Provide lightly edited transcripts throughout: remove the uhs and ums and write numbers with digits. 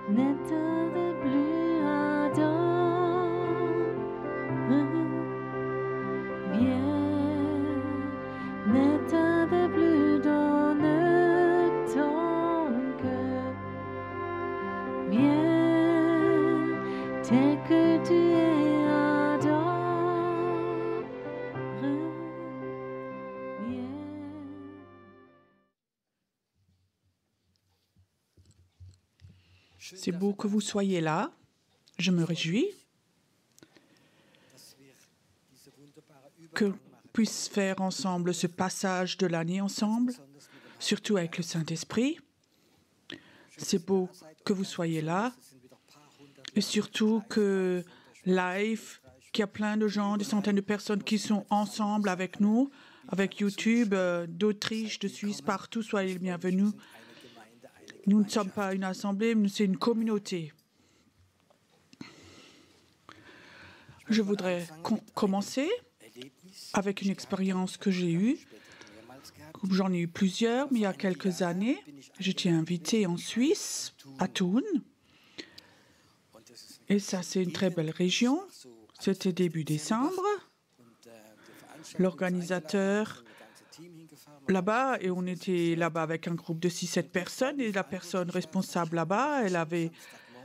n'éteins plus ardent. Viens, n'éteins plus dans ton cœur. Viens, tel que tu es ardent. Viens. C'est beau que vous soyez là. Je me réjouis que puisse faire ensemble ce passage de l'année ensemble, surtout avec le Saint-Esprit. C'est beau que vous soyez là et surtout que live, qu'il y a plein de gens, des centaines de personnes qui sont ensemble avec nous, avec YouTube, d'Autriche, de Suisse, partout, soyez les bienvenus. Nous ne sommes pas une assemblée, mais c'est une communauté. Je voudrais commencer avec une expérience que j'ai eue. J'en ai eu plusieurs, mais il y a quelques années, j'étais invitée en Suisse, à Thun. Et ça, c'est une très belle région. C'était début décembre. L'organisateur là-bas, et on était là-bas avec un groupe de 6-7 personnes, et la personne responsable là-bas, elle avait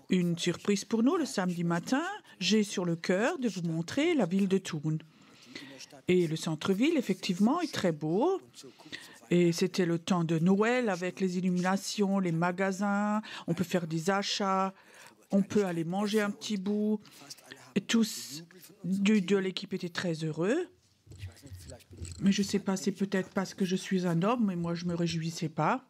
une surprise pour nous le samedi matin. J'ai sur le cœur de vous montrer la ville de Thun. Et le centre-ville, effectivement, est très beau. Et c'était le temps de Noël avec les illuminations, les magasins. On peut faire des achats, on peut aller manger un petit bout. Et tous de l'équipe étaient très heureux. Mais je ne sais pas, c'est peut-être parce que je suis un homme, mais moi, je ne me réjouissais pas.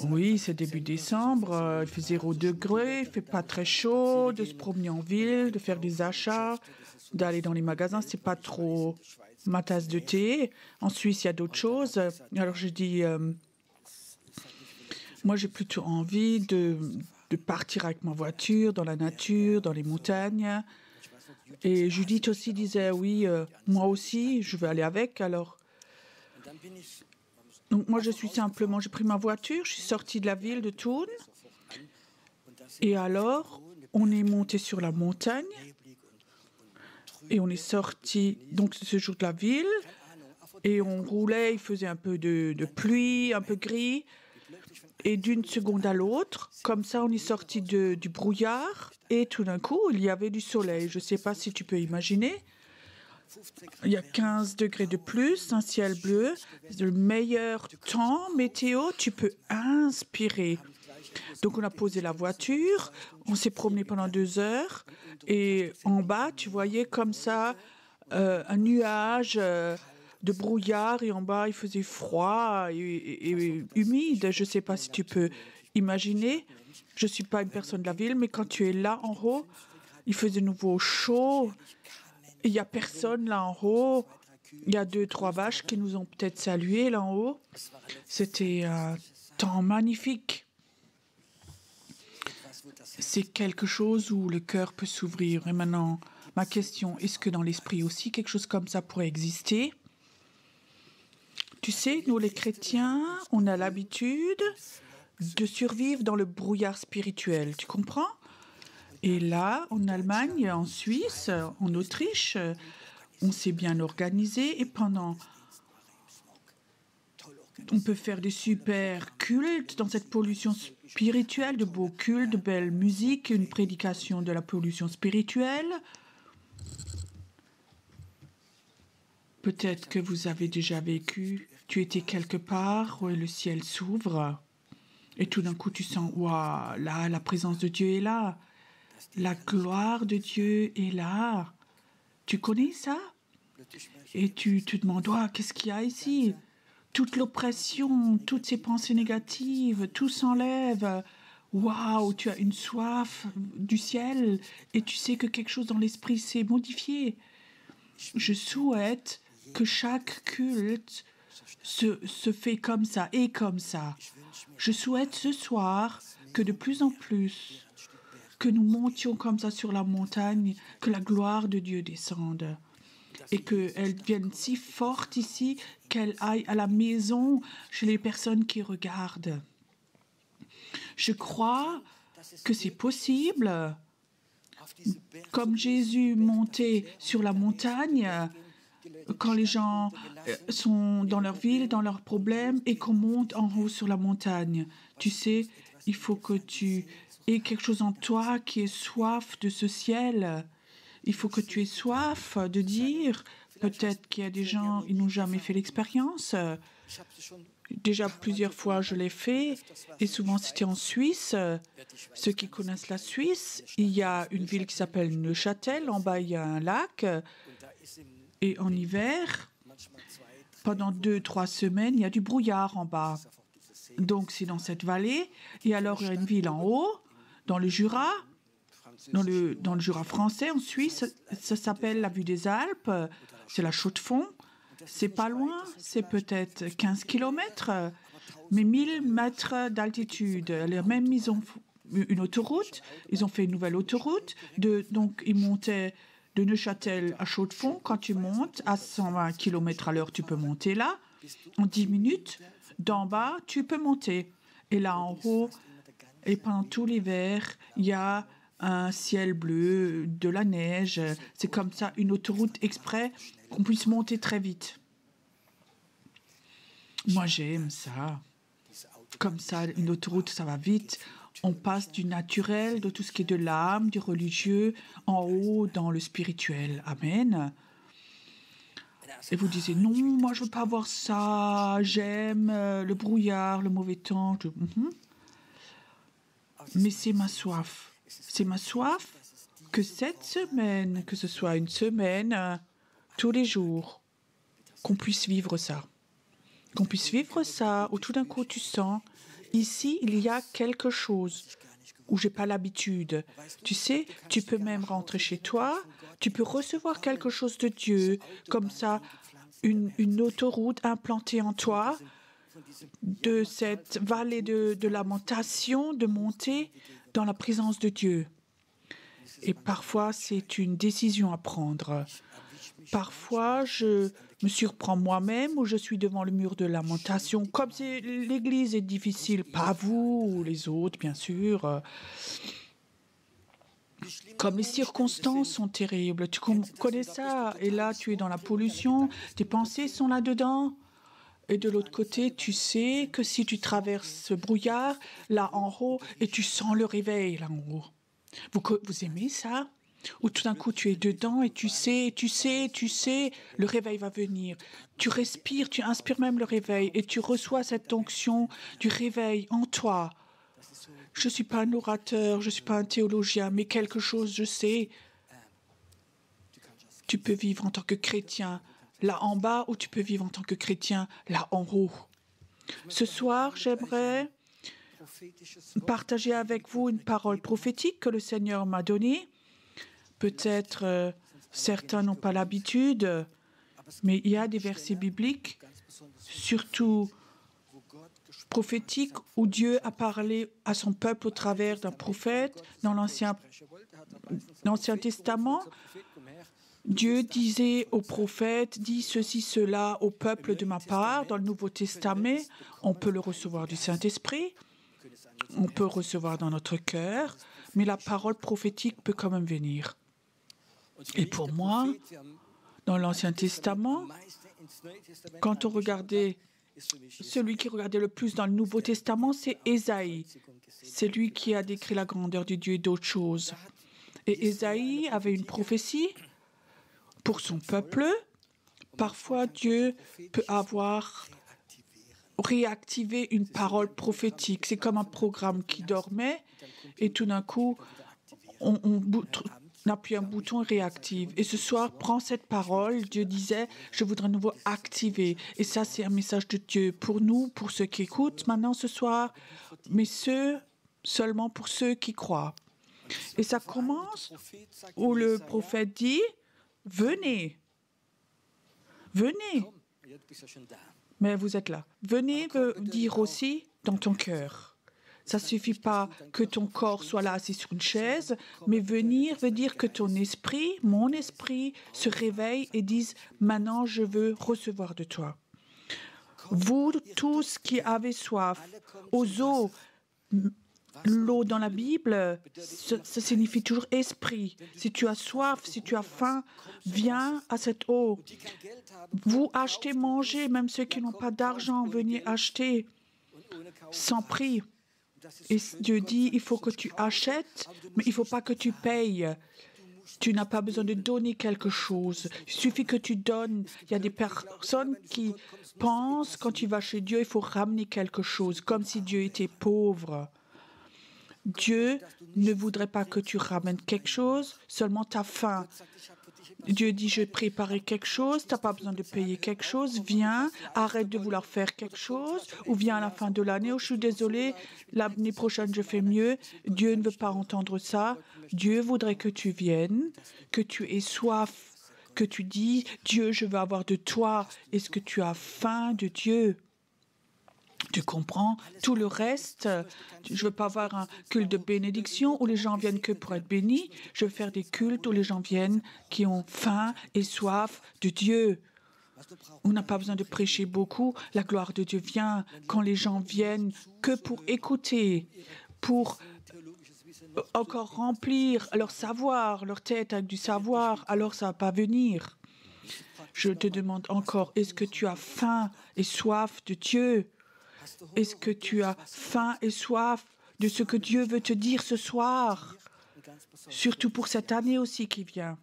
Oui, c'est début décembre, il fait 0 degré, il ne fait pas très chaud, de se promener en ville, de faire des achats, d'aller dans les magasins, c'est pas trop ma tasse de thé. En Suisse, il y a d'autres choses. Alors je dis, moi j'ai plutôt envie de partir avec ma voiture dans la nature, dans les montagnes. Et Judith aussi disait, oui, moi aussi, je veux aller avec. Alors, donc moi, j'ai pris ma voiture, je suis sortie de la ville de Thun. Et alors, on est monté sur la montagne. Et on est sorti, donc, ce jour de la ville. Et on roulait, il faisait un peu de pluie, un peu gris. Et d'une seconde à l'autre, comme ça, on est sorti du brouillard. Et tout d'un coup, il y avait du soleil. Je ne sais pas si tu peux imaginer. Il y a 15 degrés de plus, un ciel bleu, le meilleur temps, météo, tu peux inspirer. Donc on a posé la voiture, on s'est promené pendant 2 heures et en bas, tu voyais comme ça un nuage de brouillard et en bas, il faisait froid et humide. Je ne sais pas si tu peux imaginer. Je ne suis pas une personne de la ville, mais quand tu es là en haut, il faisait de nouveau chaud. Il n'y a personne là en haut. Il y a 2-3 vaches qui nous ont peut-être salués là en haut. C'était un temps magnifique. C'est quelque chose où le cœur peut s'ouvrir. Et maintenant, ma question, est-ce que dans l'esprit aussi, quelque chose comme ça pourrait exister? Tu sais, nous les chrétiens, on a l'habitude de survivre dans le brouillard spirituel. Tu comprends? Et là, en Allemagne, en Suisse, en Autriche, on s'est bien organisé et on peut faire des super cultes dans cette pollution spirituelle, de beaux cultes, de belle musique, une prédication de la pollution spirituelle. Peut-être que vous avez déjà vécu, tu étais quelque part où le ciel s'ouvre et tout d'un coup tu sens, waouh, là, la présence de Dieu est là. La gloire de Dieu est là. Tu connais ça? Et tu te demandes, oh, qu'est-ce qu'il y a ici? Toute l'oppression, toutes ces pensées négatives, tout s'enlève. Waouh, tu as une soif du ciel et tu sais que quelque chose dans l'esprit s'est modifié. Je souhaite que chaque culte se fait comme ça et comme ça. Je souhaite ce soir que de plus en plus, que nous montions comme ça sur la montagne, que la gloire de Dieu descende et qu'elle vienne si forte ici qu'elle aille à la maison chez les personnes qui regardent. Je crois que c'est possible. Comme Jésus montait sur la montagne, quand les gens sont dans leur ville, dans leurs problèmes, et qu'on monte en haut sur la montagne. Tu sais, il faut que tu aies quelque chose en toi qui ait soif de ce ciel. Il faut que tu aies soif de dire, peut-être qu'il y a des gens, ils n'ont jamais fait l'expérience. Déjà plusieurs fois, je l'ai fait, et souvent c'était en Suisse. Ceux qui connaissent la Suisse, il y a une ville qui s'appelle Neuchâtel. En bas, il y a un lac. Et en hiver, pendant 2-3 semaines, il y a du brouillard en bas. Donc, c'est dans cette vallée. Et alors, il y a une ville en haut, dans le Jura, dans le Jura français, en Suisse. Ça s'appelle la Vue des Alpes. C'est la Chaux-de-Fonds. C'est pas loin, c'est peut-être 15 kilomètres, mais 1000 mètres d'altitude. Même, ils ont une autoroute. Ils ont fait une nouvelle autoroute. Donc, ils montaient de Neuchâtel à Chaux-de-Fonds. Quand tu montes à 120 km à l'heure, tu peux monter là. En 10 minutes, d'en bas, tu peux monter. Et là, en haut, et pendant tout l'hiver, il y a un ciel bleu, de la neige. C'est comme ça, une autoroute exprès qu'on puisse monter très vite. Moi, j'aime ça. Comme ça, une autoroute, ça va vite. On passe du naturel, de tout ce qui est de l'âme, du religieux, en haut, dans le spirituel. Amen. Et vous disiez, non, moi, je ne veux pas voir ça. J'aime le brouillard, le mauvais temps. Mais c'est ma soif. C'est ma soif que cette semaine, que ce soit une semaine, tous les jours, qu'on puisse vivre ça. Qu'on puisse vivre ça, où tout d'un coup, tu sens, ici, il y a quelque chose où je n'ai pas l'habitude. Tu sais, tu peux même rentrer chez toi, tu peux recevoir quelque chose de Dieu, comme ça, une autoroute implantée en toi, de cette vallée de lamentation, de monter dans la présence de Dieu. Et parfois, c'est une décision à prendre. Parfois, je me surprends moi-même ou je suis devant le mur de lamentation. Comme l'Église est difficile, pas vous ou les autres, bien sûr. Comme les circonstances sont terribles. Tu connais ça. Et là, tu es dans la pollution. Tes pensées sont là-dedans. Et de l'autre côté, tu sais que si tu traverses ce brouillard, là en haut, et tu sens le réveil là en haut. Vous aimez ça? Ou tout d'un coup, tu es dedans et tu sais, le réveil va venir. Tu respires, tu inspires même le réveil et tu reçois cette onction du réveil en toi. Je ne suis pas un orateur, je ne suis pas un théologien, mais quelque chose, je sais. Tu peux vivre en tant que chrétien là en bas ou tu peux vivre en tant que chrétien là en haut. Ce soir, j'aimerais partager avec vous une parole prophétique que le Seigneur m'a donnée. Peut-être certains n'ont pas l'habitude, mais il y a des versets bibliques, surtout prophétiques, où Dieu a parlé à son peuple au travers d'un prophète. Dans l'Ancien Testament, Dieu disait aux prophètes, dis ceci, cela au peuple de ma part. Dans le Nouveau Testament, on peut le recevoir du Saint-Esprit, on peut recevoir dans notre cœur, mais la parole prophétique peut quand même venir. Et pour moi, dans l'Ancien Testament, quand on regardait, celui qui regardait le plus dans le Nouveau Testament, c'est Ésaïe. C'est lui qui a décrit la grandeur de Dieu et d'autres choses. Et Ésaïe avait une prophétie pour son peuple. Parfois, Dieu peut avoir réactivé une parole prophétique. C'est comme un programme qui dormait et tout d'un coup, on appuie un bouton et réactive. Et ce soir, prends cette parole. Dieu disait, je voudrais de nouveau activer. Et ça, c'est un message de Dieu pour nous, pour ceux qui écoutent maintenant ce soir, mais seulement pour ceux qui croient. Et ça commence où le prophète dit, venez. Venez. Mais vous êtes là. Venez veut dire aussi dans ton cœur. Ça ne suffit pas que ton corps soit là assis sur une chaise, mais venir veut dire que ton esprit, mon esprit, se réveille et dise « Maintenant, je veux recevoir de toi ». Vous tous qui avez soif, aux eaux L'eau dans la Bible, ça signifie toujours esprit. Si tu as soif, si tu as faim, viens à cette eau. Vous achetez, mangez, même ceux qui n'ont pas d'argent, venez acheter sans prix. Et Dieu dit, il faut que tu achètes, mais il ne faut pas que tu payes. Tu n'as pas besoin de donner quelque chose. Il suffit que tu donnes. Il y a des personnes qui pensent, quand tu vas chez Dieu, il faut ramener quelque chose, comme si Dieu était pauvre. Dieu ne voudrait pas que tu ramènes quelque chose, seulement ta faim. Dieu dit, je vais préparer quelque chose, tu n'as pas besoin de payer quelque chose, viens, arrête de vouloir faire quelque chose, ou viens à la fin de l'année, ou je suis désolé, l'année prochaine je fais mieux. Dieu ne veut pas entendre ça. Dieu voudrait que tu viennes, que tu aies soif, que tu dis, Dieu, je veux avoir de toi. Est-ce que tu as faim de Dieu? Tu comprends? Tout le reste, je ne veux pas avoir un culte de bénédiction où les gens viennent que pour être bénis. Je veux faire des cultes où les gens viennent qui ont faim et soif de Dieu. On n'a pas besoin de prêcher beaucoup. La gloire de Dieu vient quand les gens viennent que pour écouter, pour encore remplir leur savoir, leur tête avec du savoir, alors ça ne va pas venir. Je te demande encore, est-ce que tu as faim et soif de Dieu? Est-ce que tu as faim et soif de ce que Dieu veut te dire ce soir? Surtout pour cette année aussi qui vient.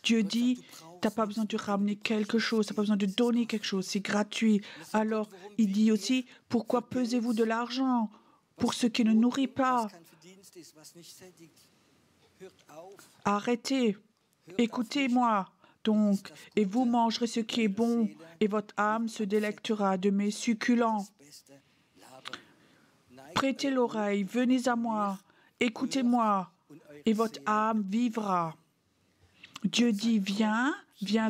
Dieu dit, tu n'as pas besoin de ramener quelque chose, tu n'as pas besoin de donner quelque chose, c'est gratuit. Alors, il dit aussi, pourquoi pesez-vous de l'argent pour ce qui ne nourrit pas? Arrêtez, écoutez-moi. Donc, et vous mangerez ce qui est bon, et votre âme se délectera de mes succulents. Prêtez l'oreille, venez à moi, écoutez-moi, et votre âme vivra. Dieu dit, viens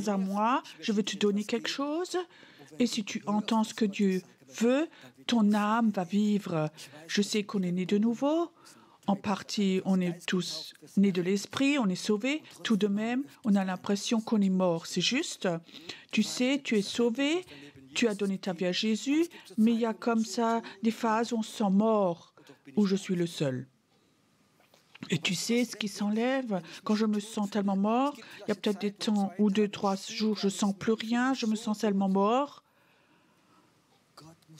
à moi, je veux te donner quelque chose, et si tu entends ce que Dieu veut, ton âme va vivre. Je sais qu'on est né de nouveau. En partie, on est tous nés de l'esprit, on est sauvés. Tout de même, on a l'impression qu'on est mort. C'est juste. Tu sais, tu es sauvé, tu as donné ta vie à Jésus, mais il y a comme ça des phases où on se sent mort, où je suis le seul. Et tu sais ce qui s'enlève quand je me sens tellement mort? Il y a peut-être des temps où 2-3 jours, je ne sens plus rien, je me sens tellement mort.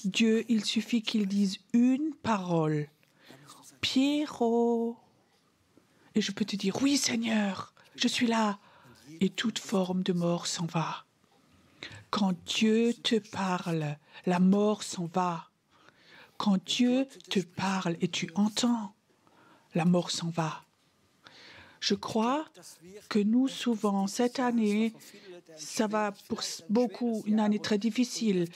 Dieu, il suffit qu'il dise une parole. Pierrot. Et je peux te dire, oui Seigneur, je suis là. Et toute forme de mort s'en va. Quand Dieu te parle, la mort s'en va. Quand Dieu te parle et tu entends, la mort s'en va. Je crois que nous, souvent, cette année, ça va pour beaucoup une année très difficile.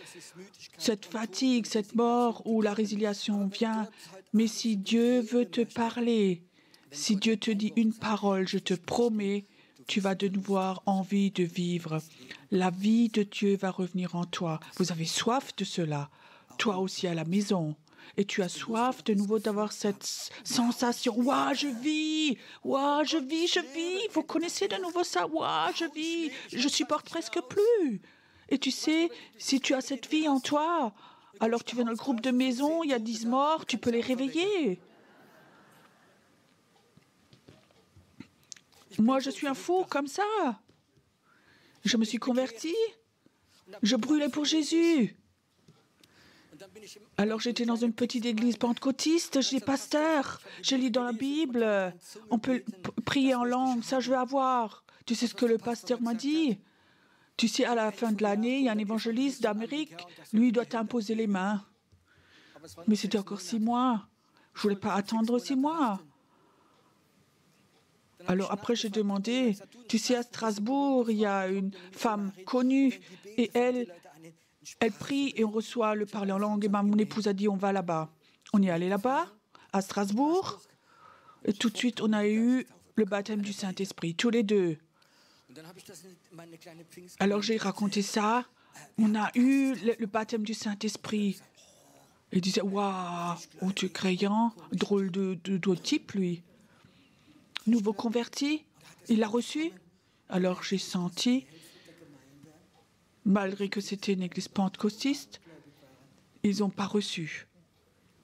Cette fatigue, cette mort où la résiliation vient. Mais si Dieu veut te parler, si Dieu te dit une parole, je te promets, tu vas de nouveau avoir envie de vivre. La vie de Dieu va revenir en toi. Vous avez soif de cela, toi aussi à la maison. Et tu as soif de nouveau d'avoir cette sensation. Ouah, je vis. Ouah, je vis, je vis. Vous connaissez de nouveau ça. Ouah, je vis. Je supporte presque plus. Et tu sais, si tu as cette vie en toi, alors tu viens dans le groupe de maison, il y a 10 morts, tu peux les réveiller. Moi, je suis un fou comme ça. Je me suis converti. Je brûlais pour Jésus. Alors j'étais dans une petite église pentecôtiste, je dis pasteur, je lis dans la Bible, on peut prier en langue, ça je veux avoir. Tu sais ce que le pasteur m'a dit? Tu sais, à la fin de l'année, il y a un évangéliste d'Amérique, lui il doit t'imposer les mains. Mais c'était encore 6 mois. Je ne voulais pas attendre 6 mois. Alors après j'ai demandé, tu sais à Strasbourg, il y a une femme connue et elle prie et on reçoit le parler en langue. Et mon épouse a dit, on va là-bas. On est allé là-bas, à Strasbourg. Et tout de suite, on a eu le baptême du Saint-Esprit, tous les deux. Alors j'ai raconté ça. On a eu le baptême du Saint-Esprit. Il disait, waouh, oh, tu es croyant, drôle de type, lui. Nouveau converti, il l'a reçu. Alors j'ai senti, malgré que c'était une église pentecôtiste, ils n'ont pas reçu.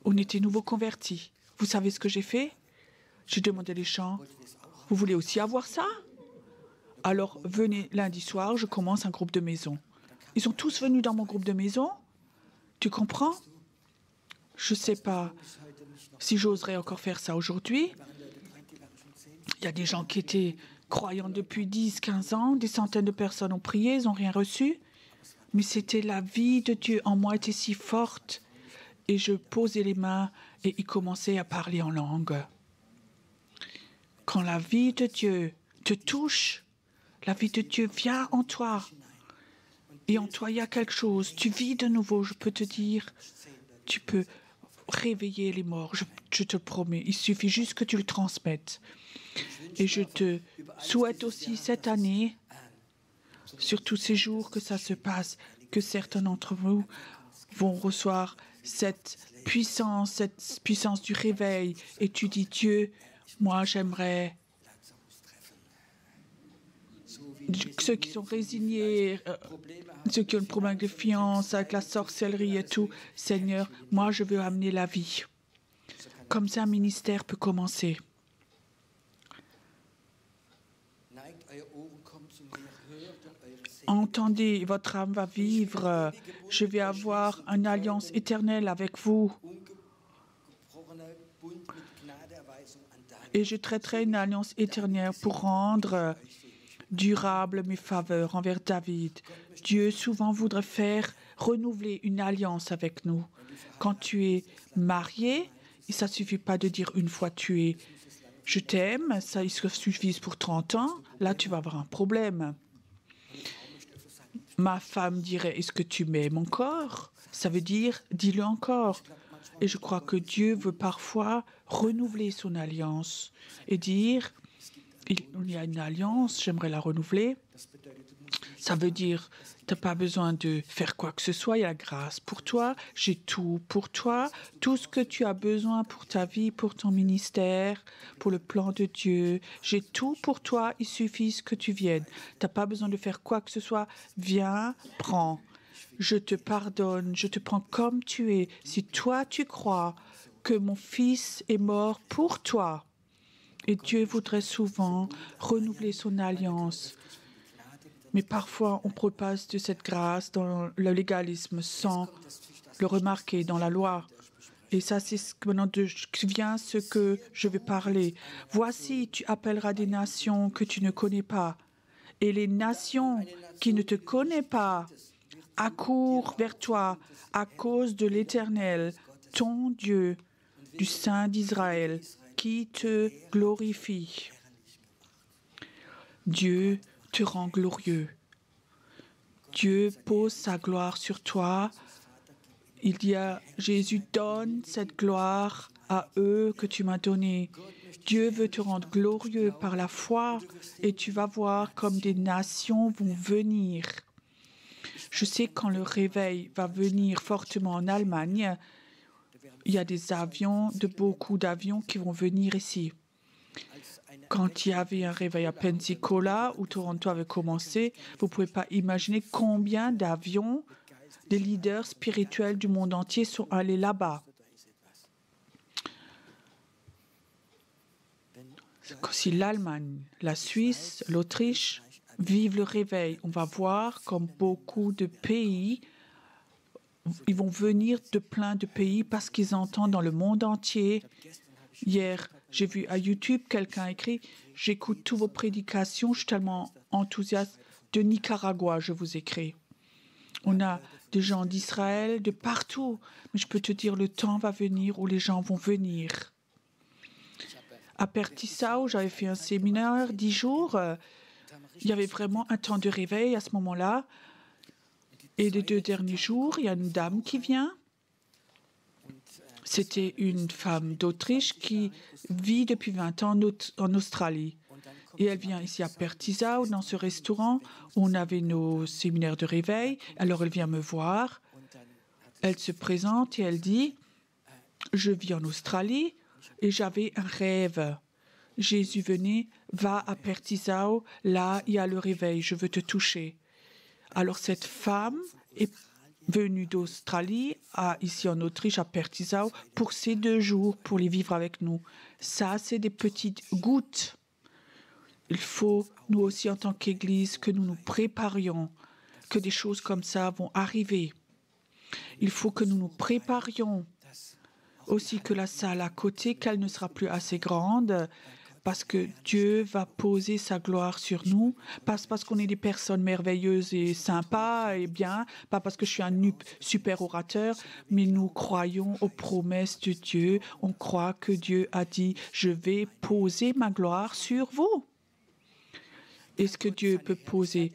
On était nouveau convertis. Vous savez ce que j'ai fait? J'ai demandé les gens, vous voulez aussi avoir ça? Alors, venez lundi soir, je commence un groupe de maison. Ils sont tous venus dans mon groupe de maison. Tu comprends? Je ne sais pas si j'oserais encore faire ça aujourd'hui. Il y a des gens qui étaient croyants depuis 10, 15 ans. Des centaines de personnes ont prié, ils n'ont rien reçu. Mais c'était la vie de Dieu en moi était si forte. Et je posais les mains et ils commençaient à parler en langue. Quand la vie de Dieu te touche, la vie de Dieu vient en toi. Et en toi, il y a quelque chose. Tu vis de nouveau, je peux te dire. Tu peux réveiller les morts, je te le promets. Il suffit juste que tu le transmettes. Et je te souhaite aussi cette année, sur tous ces jours que ça se passe, que certains d'entre vous vont recevoir cette puissance du réveil. Et tu dis, Dieu, moi j'aimerais... Ceux qui sont résignés, ceux qui ont un problème de fiance, avec la sorcellerie et tout, Seigneur, moi je veux amener la vie. Comme ça, un ministère peut commencer. Entendez, votre âme va vivre. Je vais avoir une alliance éternelle avec vous. Et je traiterai une alliance éternelle pour rendre durable mes faveurs envers David. Dieu souvent voudrait faire renouveler une alliance avec nous. Quand tu es marié, ça ne suffit pas de dire une fois tu es « je t'aime », ça il suffit pour 30 ans, là tu vas avoir un problème. Ma femme dirait « est-ce que tu m'aimes encore ?» Ça veut dire « dis-le encore ». Et je crois que Dieu veut parfois renouveler son alliance et dire « il y a une alliance, j'aimerais la renouveler ». Ça veut dire, tu n'as pas besoin de faire quoi que ce soit, il y a la grâce pour toi, j'ai tout pour toi, tout ce que tu as besoin pour ta vie, pour ton ministère, pour le plan de Dieu. J'ai tout pour toi, il suffit que tu viennes. Tu n'as pas besoin de faire quoi que ce soit, viens, prends. Je te pardonne, je te prends comme tu es. Si toi tu crois que mon fils est mort pour toi, et Dieu voudrait souvent renouveler son alliance. Mais parfois, on propasse de cette grâce dans le légalisme sans le remarquer dans la loi. Et ça, c'est maintenant vient ce que je vais parler. Voici, tu appelleras des nations que tu ne connais pas. Et les nations qui ne te connaissent pas accourent vers toi à cause de l'Éternel, ton Dieu, du Saint d'Israël, qui te glorifie. Dieu te rend glorieux. Dieu pose sa gloire sur toi. Il dit à Jésus, donne cette gloire à eux que tu m'as donnée. Dieu veut te rendre glorieux par la foi et tu vas voir comme des nations vont venir. Je sais quand le réveil va venir fortement en Allemagne, il y a des avions, beaucoup d'avions qui vont venir ici. Quand il y avait un réveil à Pensacola, où Toronto avait commencé, vous ne pouvez pas imaginer combien d'avions, des leaders spirituels du monde entier sont allés là-bas. Si l'Allemagne, la Suisse, l'Autriche vivent le réveil, on va voir comme beaucoup de pays, ils vont venir de plein de pays parce qu'ils entendent dans le monde entier. Hier, j'ai vu à YouTube quelqu'un a écrit « J'écoute toutes vos prédications, je suis tellement enthousiaste. De Nicaragua, je vous écris. » On a des gens d'Israël, de partout. Mais je peux te dire, le temps va venir où les gens vont venir. À Pertisao, j'avais fait un séminaire 10 jours. Il y avait vraiment un temps de réveil à ce moment-là. Et les 2 derniers jours, il y a une dame qui vient. C'était une femme d'Autriche qui vit depuis 20 ans en Australie. Et elle vient ici à Pertisao, dans ce restaurant où on avait nos séminaires de réveil. Alors elle vient me voir. Elle se présente et elle dit « Je vis en Australie et j'avais un rêve. Jésus venait, va à Pertisao, là il y a le réveil, je veux te toucher. » Alors cette femme est venus d'Australie, ici en Autriche, à Pertisau, pour ces 2 jours, pour les vivre avec nous. Ça, c'est des petites gouttes. Il faut, nous aussi, en tant qu'Église, que nous nous préparions, que des choses comme ça vont arriver. Il faut que nous nous préparions aussi que la salle à côté, qu'elle ne sera plus assez grande, parce que Dieu va poser sa gloire sur nous, pas parce qu'on est des personnes merveilleuses et sympas et bien, pas parce que je suis un super orateur, mais nous croyons aux promesses de Dieu. On croit que Dieu a dit « Je vais poser ma gloire sur vous ». Est-ce que Dieu peut poser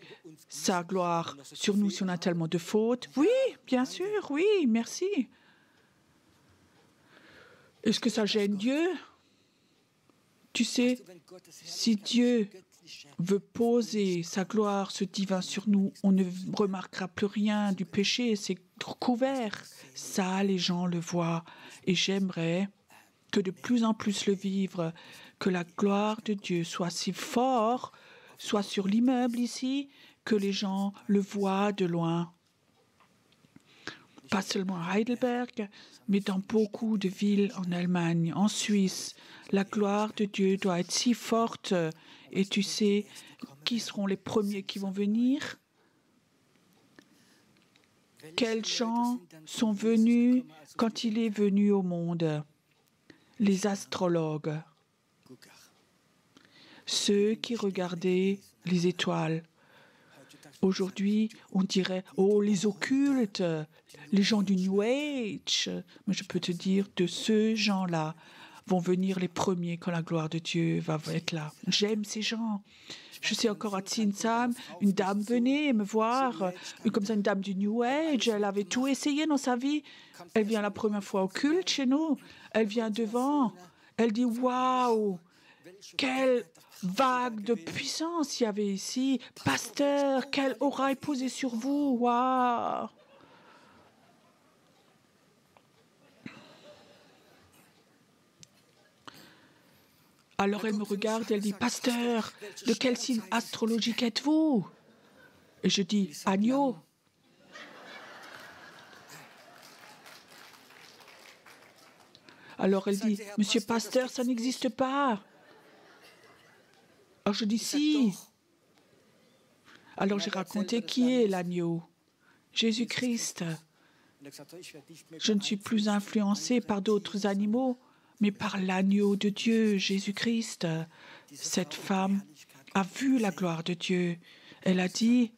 sa gloire sur nous si on a tellement de fautes? Oui, bien sûr, oui, merci. Est-ce que ça gêne Dieu? Tu sais, si Dieu veut poser sa gloire, ce divin sur nous, on ne remarquera plus rien du péché, c'est couvert. Ça, les gens le voient. Et j'aimerais que de plus en plus le vivre, que la gloire de Dieu soit si forte, soit sur l'immeuble ici, que les gens le voient de loin. Pas seulement à Heidelberg, mais dans beaucoup de villes en Allemagne, en Suisse. La gloire de Dieu doit être si forte. Et tu sais, qui seront les premiers qui vont venir? Quels gens sont venus quand il est venu au monde? Les astrologues. Ceux qui regardaient les étoiles. Aujourd'hui, on dirait « Oh, les occultes, les gens du New Age ». Mais je peux te dire, de ces gens-là vont venir les premiers quand la gloire de Dieu va être là. J'aime ces gens. Je sais encore à Tsinsam, une dame venait me voir, comme ça, une dame du New Age. Elle avait tout essayé dans sa vie. Elle vient la première fois au culte chez nous. Elle vient devant. Elle dit « Waouh, quelle vague de puissance il y avait ici. Pasteur, quelle aura est posée sur vous. Waouh !» Alors elle me regarde et elle dit « Pasteur, de quel signe astrologique êtes-vous » Et je dis « Agneau ». Alors elle dit « Monsieur Pasteur, ça n'existe pas ». Alors je dis « Si ». Alors j'ai raconté qui est l'agneau. Jésus-Christ. Je ne suis plus influencé par d'autres animaux, mais par l'agneau de Dieu, Jésus-Christ. Cette femme a vu la gloire de Dieu. Elle a dit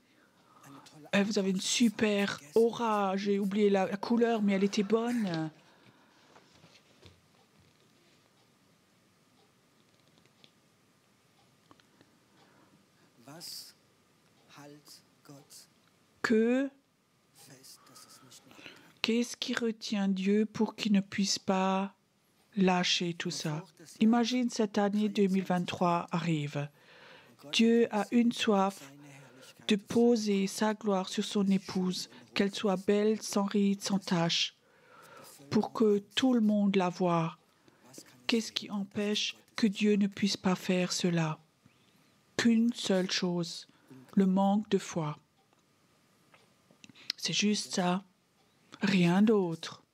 « Vous avez une super aura. J'ai oublié la couleur, mais elle était bonne. » Qu'est-ce qui retient Dieu pour qu'il ne puisse pas lâcher tout ça? Imagine cette année 2023 arrive. Dieu a une soif de poser sa gloire sur son épouse, qu'elle soit belle, sans rides, sans taches, pour que tout le monde la voie. Qu'est-ce qui empêche que Dieu ne puisse pas faire cela? Qu'une seule chose, le manque de foi. C'est juste ça, rien d'autre.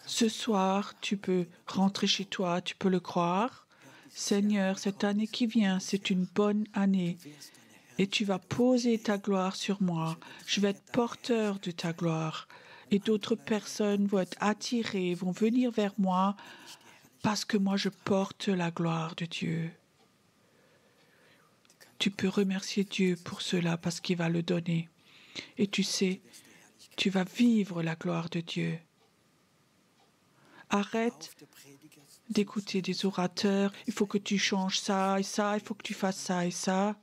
Ce soir, tu peux rentrer chez toi, tu peux le croire. Seigneur, cette année qui vient, c'est une bonne année. Et tu vas poser ta gloire sur moi. Je vais être porteur de ta gloire. Et d'autres personnes vont être attirées, vont venir vers moi parce que moi, je porte la gloire de Dieu. Tu peux remercier Dieu pour cela parce qu'il va le donner. Et tu sais, tu vas vivre la gloire de Dieu. Arrête d'écouter des orateurs. Il faut que tu changes ça et ça. Il faut que tu fasses ça et ça.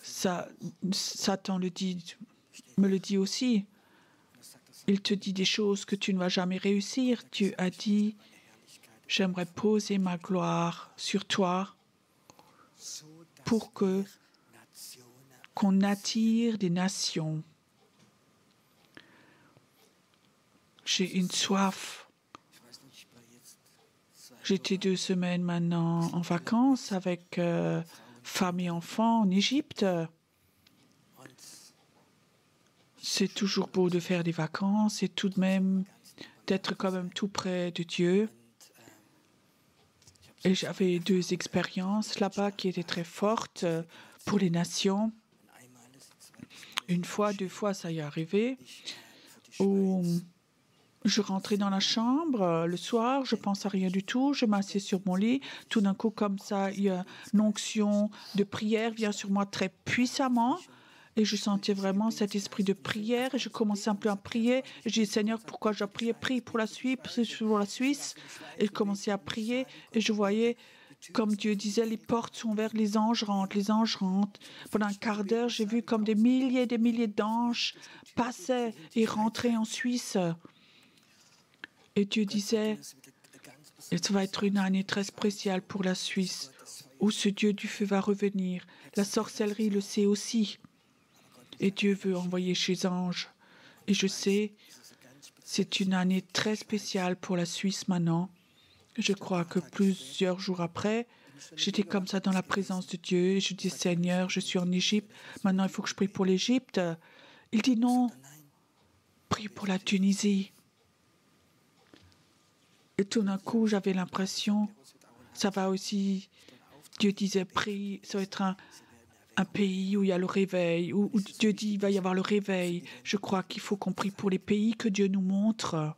Satan me le dit aussi. Il te dit des choses que tu ne vas jamais réussir. Dieu a dit, j'aimerais poser ma gloire sur toi pour qu'on attire des nations. J'ai une soif. J'étais 2 semaines maintenant en vacances avec femme et enfants en Égypte. C'est toujours beau de faire des vacances et tout de même d'être quand même tout près de Dieu. Et j'avais 2 expériences là-bas qui étaient très fortes pour les nations. Une fois, 2 fois, ça y est arrivé, où je rentrais dans la chambre le soir, je pense à rien du tout, je m'assieds sur mon lit. Tout d'un coup, comme ça, il y a une onction de prière vient sur moi très puissamment. Et je sentais vraiment cet esprit de prière. Et je commençais un peu à prier. Et je dis, Seigneur, pourquoi je dois prier? Prie pour la Suisse, pour la Suisse. Et je commençais à prier. Et je voyais, comme Dieu disait, les portes sont ouvertes, les anges rentrent, les anges rentrent. Pendant un quart d'heure, j'ai vu comme des milliers d'anges passaient et rentraient en Suisse. Et Dieu disait, et ça va être une année très spéciale pour la Suisse, où ce Dieu du feu va revenir. La sorcellerie le sait aussi. Et Dieu veut envoyer ses anges. Et je sais, c'est une année très spéciale pour la Suisse maintenant. Je crois que plusieurs jours après, j'étais comme ça dans la présence de Dieu. Et je dis, Seigneur, je suis en Égypte. Maintenant, il faut que je prie pour l'Égypte. Il dit non, prie pour la Tunisie. Et tout d'un coup, j'avais l'impression, ça va aussi, Dieu disait, prie, ça va être un pays où il y a le réveil, où Dieu dit il va y avoir le réveil. Je crois qu'il faut qu'on prie pour les pays que Dieu nous montre.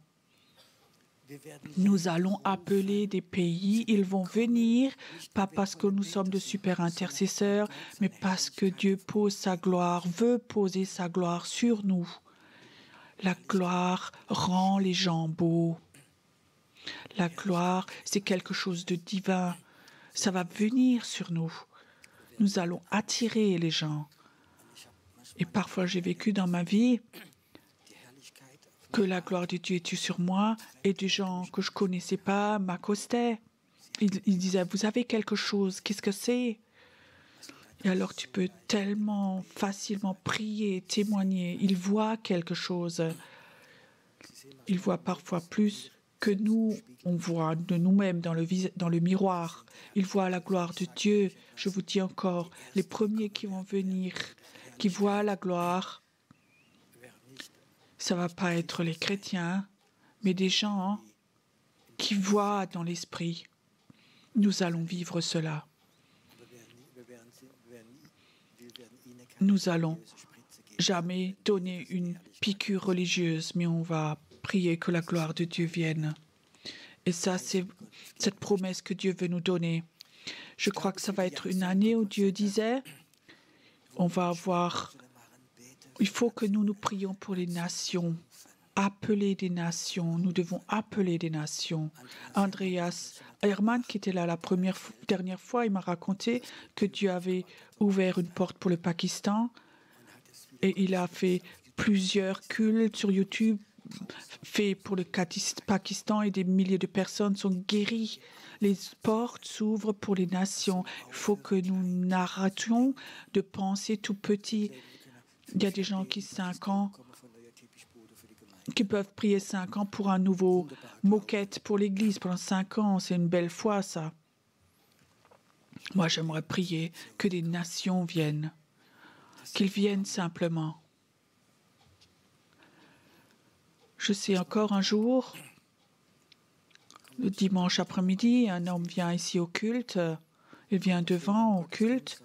Nous allons appeler des pays, ils vont venir, pas parce que nous sommes de super intercesseurs, mais parce que Dieu pose sa gloire, veut poser sa gloire sur nous. La gloire rend les gens beaux. La gloire, c'est quelque chose de divin. Ça va venir sur nous. Nous allons attirer les gens. Et parfois, j'ai vécu dans ma vie que la gloire de Dieu était sur moi et des gens que je ne connaissais pas m'accostaient. Ils disaient, vous avez quelque chose, qu'est-ce que c'est? Et alors tu peux tellement facilement prier, témoigner. Ils voient quelque chose. Ils voient parfois plus que nous, on voit de nous-mêmes dans le miroir. Ils voient la gloire de Dieu. Je vous dis encore, les premiers qui vont venir, qui voient la gloire, ça ne va pas être les chrétiens, mais des gens qui voient dans l'esprit. Nous allons vivre cela. Nous allons jamais donner une piqûre religieuse, mais on va prier que la gloire de Dieu vienne. Et ça, c'est cette promesse que Dieu veut nous donner. Je crois que ça va être une année où Dieu disait, on va avoir, il faut que nous prions pour les nations, appeler des nations, nous devons appeler des nations. Andreas Herman, qui était là la dernière fois, il m'a raconté que Dieu avait ouvert une porte pour le Pakistan et il a fait plusieurs cultes sur YouTube faits pour le Pakistan et des milliers de personnes sont guéries. Les portes s'ouvrent pour les nations. Il faut que nous n'arrêtions de penser tout petit. Il y a des gens qui, 5 ans, qui peuvent prier 5 ans pour un nouveau moquette pour l'Église. Pendant 5 ans, c'est une belle foi, ça. Moi, j'aimerais prier que des nations viennent, qu'ils viennent simplement. Je sais encore un jour, le dimanche après-midi, un homme vient ici au culte. Il vient devant au culte.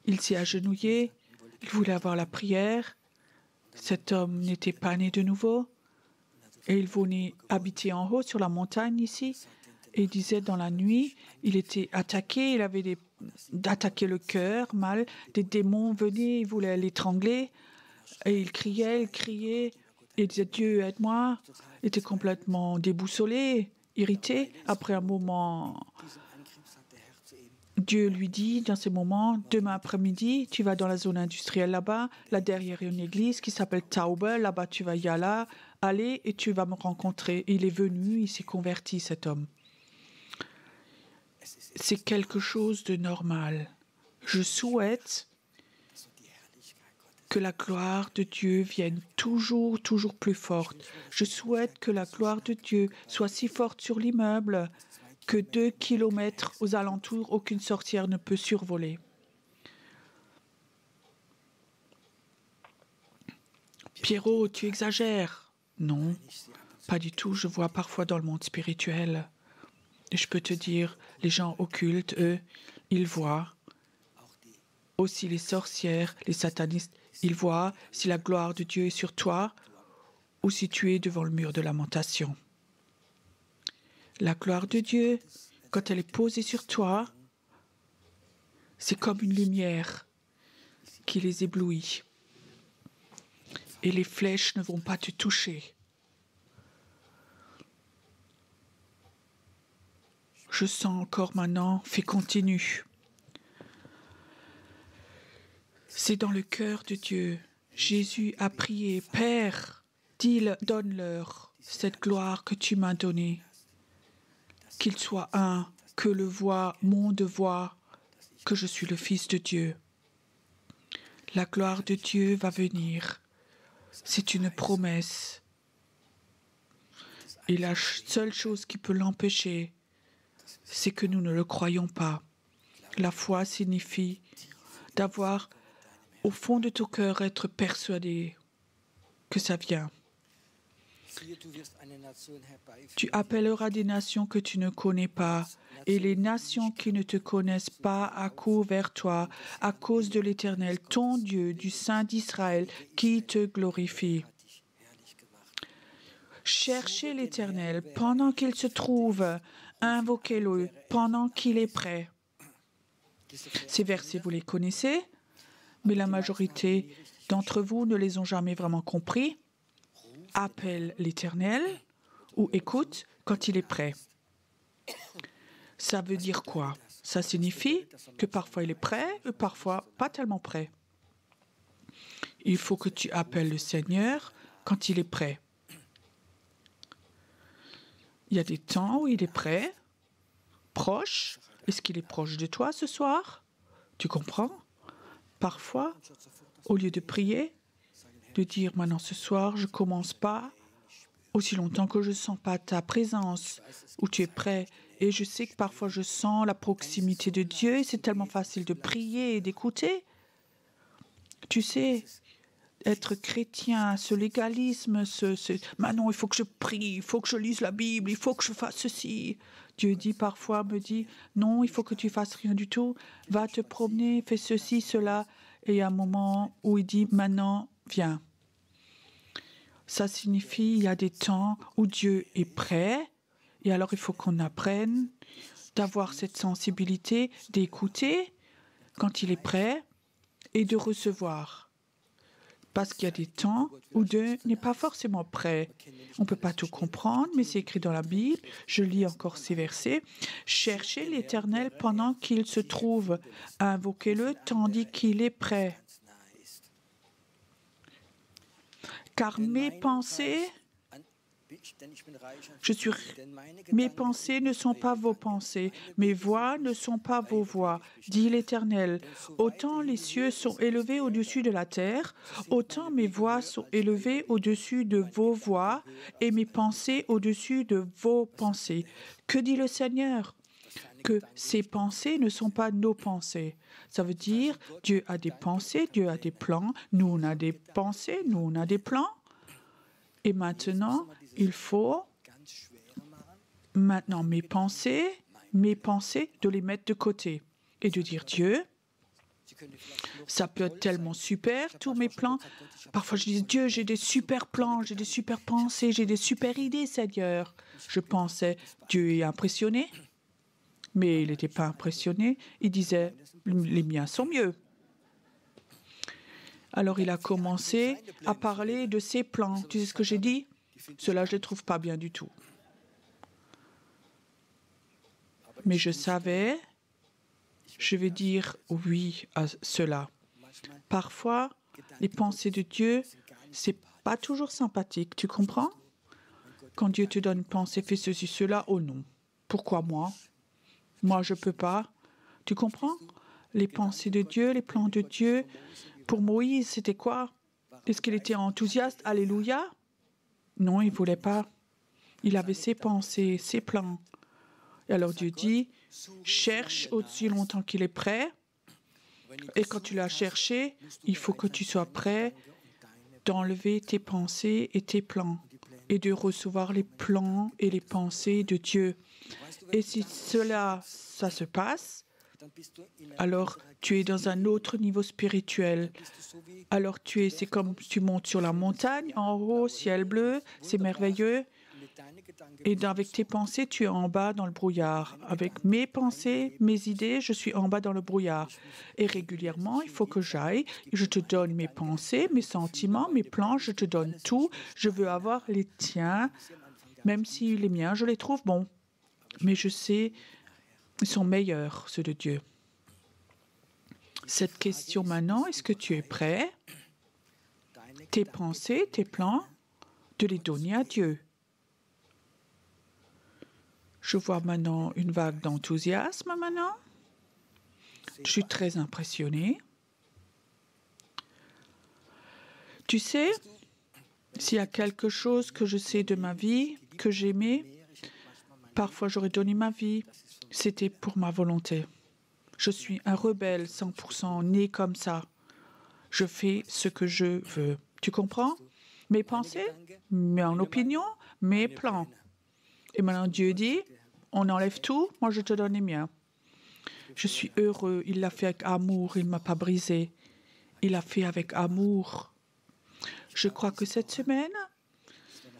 Il s'est agenouillé. Il voulait avoir la prière. Cet homme n'était pas né de nouveau. Et il venait habiter en haut sur la montagne ici. Et il disait dans la nuit, il était attaqué. Il avait attaqué le cœur mal. Des démons venaient, ils voulaient l'étrangler. Et il criait. Et il disait, Dieu, aide-moi. Il était complètement déboussolé, irrité. Après un moment, Dieu lui dit, dans ces moments, demain après-midi, tu vas dans la zone industrielle là-bas. Là derrière, il y a une église qui s'appelle Taube. Là-bas, tu vas y aller et tu vas me rencontrer. Et il est venu, il s'est converti, cet homme. C'est quelque chose de normal. Je souhaite que la gloire de Dieu vienne toujours plus forte. Je souhaite que la gloire de Dieu soit si forte sur l'immeuble que 2 kilomètres aux alentours, aucune sorcière ne peut survoler. Pierrot, tu exagères. Non, pas du tout. Je vois parfois dans le monde spirituel. Et je peux te dire, les gens occultes, eux, ils voient. Aussi les sorcières, les satanistes, ils voient si la gloire de Dieu est sur toi ou si tu es devant le mur de lamentation. La gloire de Dieu, quand elle est posée sur toi, c'est comme une lumière qui les éblouit. Et les flèches ne vont pas te toucher. Je sens encore maintenant, fais continue. C'est dans le cœur de Dieu. Jésus a prié, Père, donne-leur cette gloire que tu m'as donnée. Qu'ils soient un, que le monde voie que je suis le Fils de Dieu. La gloire de Dieu va venir. C'est une promesse. Et la seule chose qui peut l'empêcher, c'est que nous ne le croyons pas. La foi signifie d'avoir au fond de ton cœur être persuadé que ça vient. Tu appelleras des nations que tu ne connais pas, et les nations qui ne te connaissent pas accourent vers toi à cause de l'Éternel, ton Dieu, du Saint d'Israël, qui te glorifie. Cherchez l'Éternel pendant qu'il se trouve, invoquez-le pendant qu'il est prêt. Ces versets, vous les connaissez, mais la majorité d'entre vous ne les ont jamais vraiment compris. Appelle l'Éternel ou écoute quand il est prêt. Ça veut dire quoi? Ça signifie que parfois il est prêt et parfois pas tellement prêt. Il faut que tu appelles le Seigneur quand il est prêt. Il y a des temps où il est prêt, proche. Est-ce qu'il est proche de toi ce soir? Tu comprends? Parfois, au lieu de prier, de dire maintenant ce soir, je ne commence pas aussi longtemps que je ne sens pas ta présence, où tu es prêt. Et je sais que parfois je sens la proximité de Dieu et c'est tellement facile de prier et d'écouter. Tu sais, être chrétien, ce légalisme, maintenant il faut que je prie, il faut que je lise la Bible, il faut que je fasse ceci. Dieu dit parfois, me dit, non, il faut que tu fasses rien du tout, va te promener, fais ceci, cela. Et il y a un moment où il dit, maintenant, viens. Ça signifie, il y a des temps où Dieu est prêt, et alors il faut qu'on apprenne d'avoir cette sensibilité, d'écouter quand il est prêt et de recevoir. Parce qu'il y a des temps où Dieu n'est pas forcément prêt. On ne peut pas tout comprendre, mais c'est écrit dans la Bible. Je lis encore ces versets. Cherchez l'Éternel pendant qu'il se trouve. Invoquez-le tandis qu'il est prêt. Car mes pensées ne sont pas vos pensées, mes voix ne sont pas vos voix, dit l'Éternel. Autant les cieux sont élevés au-dessus de la terre, autant mes voix sont élevées au-dessus de vos voix et mes pensées au-dessus de vos pensées. Que dit le Seigneur? Que ces pensées ne sont pas nos pensées. Ça veut dire Dieu a des pensées, Dieu a des plans, nous on a des pensées, nous on a des plans. Et maintenant, il faut mes pensées, de les mettre de côté et de dire Dieu, ça peut être tellement super, tous mes plans. Parfois, je dis Dieu, j'ai des super plans, j'ai des super pensées, j'ai des super idées, Seigneur. Je pensais, Dieu est impressionné, mais il n'était pas impressionné. Il disait, les miens sont mieux. Alors, il a commencé à parler de ses plans. Tu sais ce que j'ai dit? Cela, je ne les trouve pas bien du tout. Mais je savais, je vais dire oui à cela. Parfois, les pensées de Dieu, ce n'est pas toujours sympathique, tu comprends? Quand Dieu te donne une pensée, fais ceci, cela, oh non. Pourquoi moi? Moi, je ne peux pas. Tu comprends? Les pensées de Dieu, les plans de Dieu. Pour Moïse, c'était quoi? Est-ce qu'il était enthousiaste? Alléluia? Non, il ne voulait pas. Il avait ses pensées, ses plans. Et alors Dieu dit, cherche aussi longtemps qu'il est prêt. Et quand tu l'as cherché, il faut que tu sois prêt d'enlever tes pensées et tes plans et de recevoir les plans et les pensées de Dieu. Et si ça se passe, alors tu es dans un autre niveau spirituel. Alors c'est comme tu montes sur la montagne, en haut, ciel bleu, c'est merveilleux. Et avec tes pensées, tu es en bas dans le brouillard. Avec mes pensées, mes idées, je suis en bas dans le brouillard. Et régulièrement, il faut que j'aille. Je te donne mes pensées, mes sentiments, mes plans, je te donne tout. Je veux avoir les tiens, même si les miens, je les trouve bons. Mais je sais, ils sont meilleurs, ceux de Dieu. Cette question maintenant, est-ce que tu es prêt? Tes pensées, tes plans, de les donner à Dieu. Je vois maintenant une vague d'enthousiasme maintenant. Je suis très impressionnée. Tu sais, s'il y a quelque chose que je sais de ma vie, que j'aimais, parfois j'aurais donné ma vie. C'était pour ma volonté. Je suis un rebelle 100% né comme ça. Je fais ce que je veux. Tu comprends? Mes pensées, mes opinions, mes plans. Et maintenant Dieu dit, on enlève tout, moi je te donne les miens. Je suis heureux, il l'a fait avec amour, il ne m'a pas brisé. Il l'a fait avec amour. Je crois que cette semaine,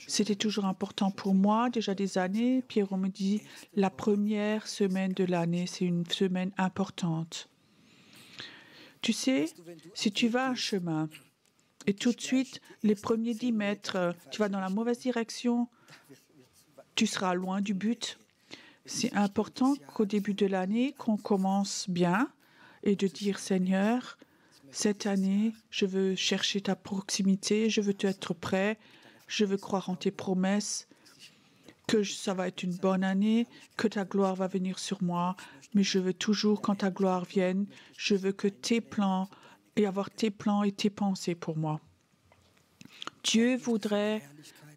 c'était toujours important pour moi, déjà des années. Pierrot me dit, la première semaine de l'année, c'est une semaine importante. Tu sais, si tu vas un chemin et tout de suite, les premiers 10 mètres, tu vas dans la mauvaise direction, tu seras loin du but. C'est important qu'au début de l'année, qu'on commence bien et de dire, Seigneur, cette année, je veux chercher ta proximité, je veux être prêt, je veux croire en tes promesses, que ça va être une bonne année, que ta gloire va venir sur moi, mais je veux toujours, quand ta gloire vienne, je veux que tes plans et avoir tes plans et tes pensées pour moi. Dieu voudrait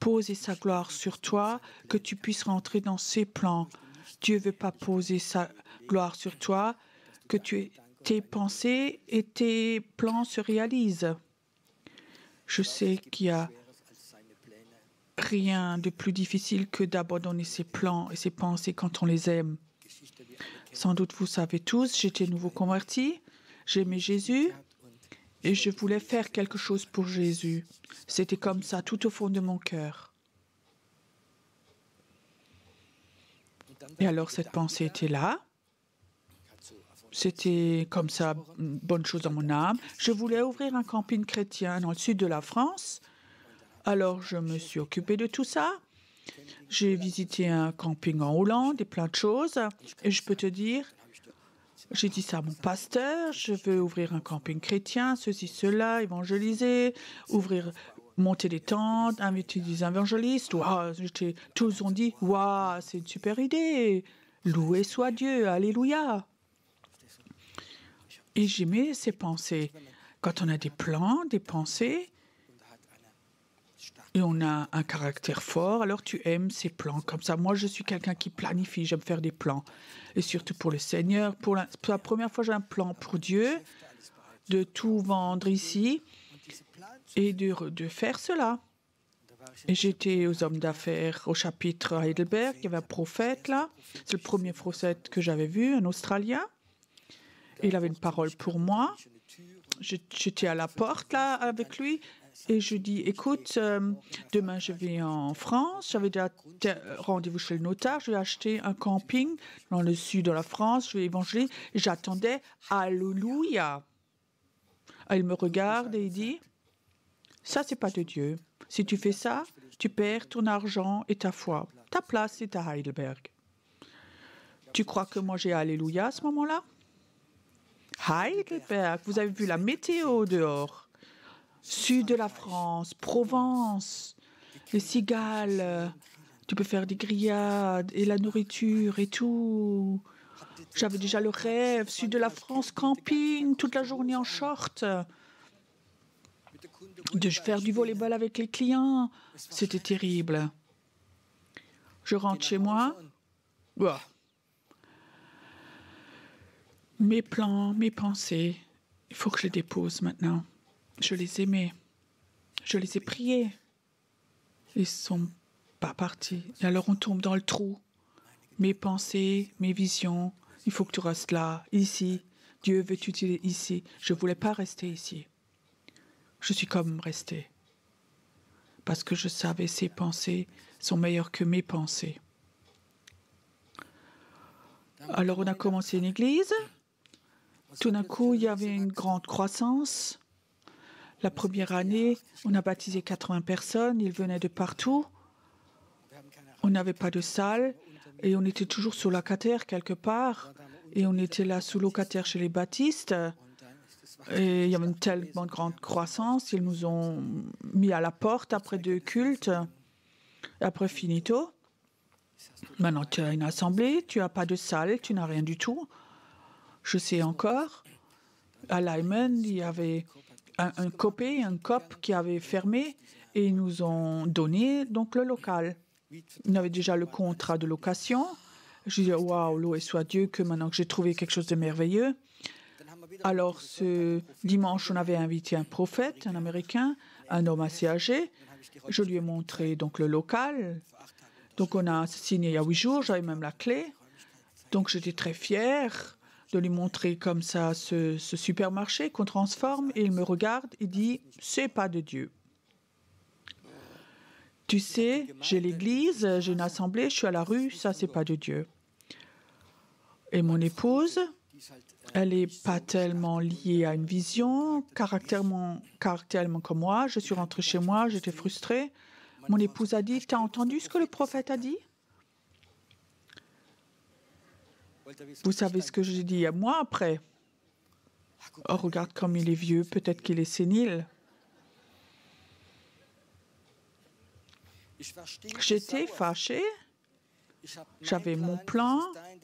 poser sa gloire sur toi, que tu puisses rentrer dans ses plans. Dieu ne veut pas poser sa gloire sur toi, que tes pensées et tes plans se réalisent. Je sais qu'il y a rien de plus difficile que d'abandonner ses plans et ses pensées quand on les aime. Sans doute vous savez tous, j'étais nouveau converti, j'aimais Jésus et je voulais faire quelque chose pour Jésus. C'était comme ça, tout au fond de mon cœur. Et alors cette pensée était là. C'était comme ça, une bonne chose dans mon âme. Je voulais ouvrir un camping chrétien dans le sud de la France. Alors je me suis occupée de tout ça. J'ai visité un camping en Hollande et plein de choses. Et je peux te dire, j'ai dit ça à mon pasteur, je veux ouvrir un camping chrétien, ceci, cela, évangéliser, monter des tentes, inviter des évangélistes. Wow, tous ont dit, waouh, c'est une super idée. Loué soit Dieu, alléluia. Et j'aimais ces pensées. Quand on a des plans, des pensées, et on a un caractère fort, alors tu aimes ces plans comme ça. Moi, je suis quelqu'un qui planifie, j'aime faire des plans. Et surtout pour le Seigneur. Pour la première fois, j'ai un plan pour Dieu, de tout vendre ici et de faire cela. Et j'étais aux hommes d'affaires au chapitre à Heidelberg. Il y avait un prophète là. C'est le premier prophète que j'avais vu, un Australien. Et il avait une parole pour moi. J'étais à la porte là avec lui. Et je dis, écoute, demain je vais en France, j'avais déjà rendez-vous chez le notaire, je vais acheter un camping dans le sud de la France, je vais évangéliser. Et j'attendais, alléluia. Il me regarde et il dit, ça c'est pas de Dieu. Si tu fais ça, tu perds ton argent et ta foi. Ta place est à Heidelberg. Tu crois que moi j'ai alléluia à ce moment-là? Heidelberg, vous avez vu la météo dehors. Sud de la France, Provence, les cigales, tu peux faire des grillades et la nourriture et tout. J'avais déjà le rêve, sud de la France, camping, toute la journée en short. De faire du volleyball avec les clients, c'était terrible. Je rentre chez moi. Ouah. Mes plans, mes pensées, il faut que je les dépose maintenant. Je les aimais. Je les ai priés. Ils ne sont pas partis. Et alors on tombe dans le trou. Mes pensées, mes visions, il faut que tu restes là, ici. Dieu veut t'utiliser ici. Je ne voulais pas rester ici. Je suis comme restée. Parce que je savais ses pensées sont meilleures que mes pensées. Alors on a commencé une église. Tout d'un coup, il y avait une grande croissance. La première année, on a baptisé 80 personnes. Ils venaient de partout. On n'avait pas de salle et on était toujours sous-locataire quelque part. Et on était là sous-locataire chez les baptistes. Et il y avait une tellement grande croissance. Ils nous ont mis à la porte après 2 cultes. Après, finito. Maintenant, tu as une assemblée, tu n'as pas de salle, tu n'as rien du tout. Je sais encore, à Lyman, il y avait un copé, un COP qui avait fermé et ils nous ont donné donc le local. On avait déjà le contrat de location. Je dis, waouh, loué soit Dieu que maintenant que j'ai trouvé quelque chose de merveilleux. Alors, ce dimanche, on avait invité un prophète, un Américain, un homme assez âgé. Je lui ai montré donc le local. Donc, on a signé il y a 8 jours, j'avais même la clé. Donc, j'étais très fière de lui montrer comme ça ce supermarché qu'on transforme. Et il me regarde et dit, c'est pas de Dieu. Tu sais, j'ai l'église, j'ai une assemblée, je suis à la rue, ça, c'est pas de Dieu. Et mon épouse, elle n'est pas tellement liée à une vision, caractériellement comme moi. Je suis rentrée chez moi, j'étais frustrée. Mon épouse a dit, t'as entendu ce que le prophète a dit? Vous savez ce que j'ai dit à moi après? Oh, regarde comme il est vieux, peut-être qu'il est sénile. J'étais fâchée. J'avais mon plan,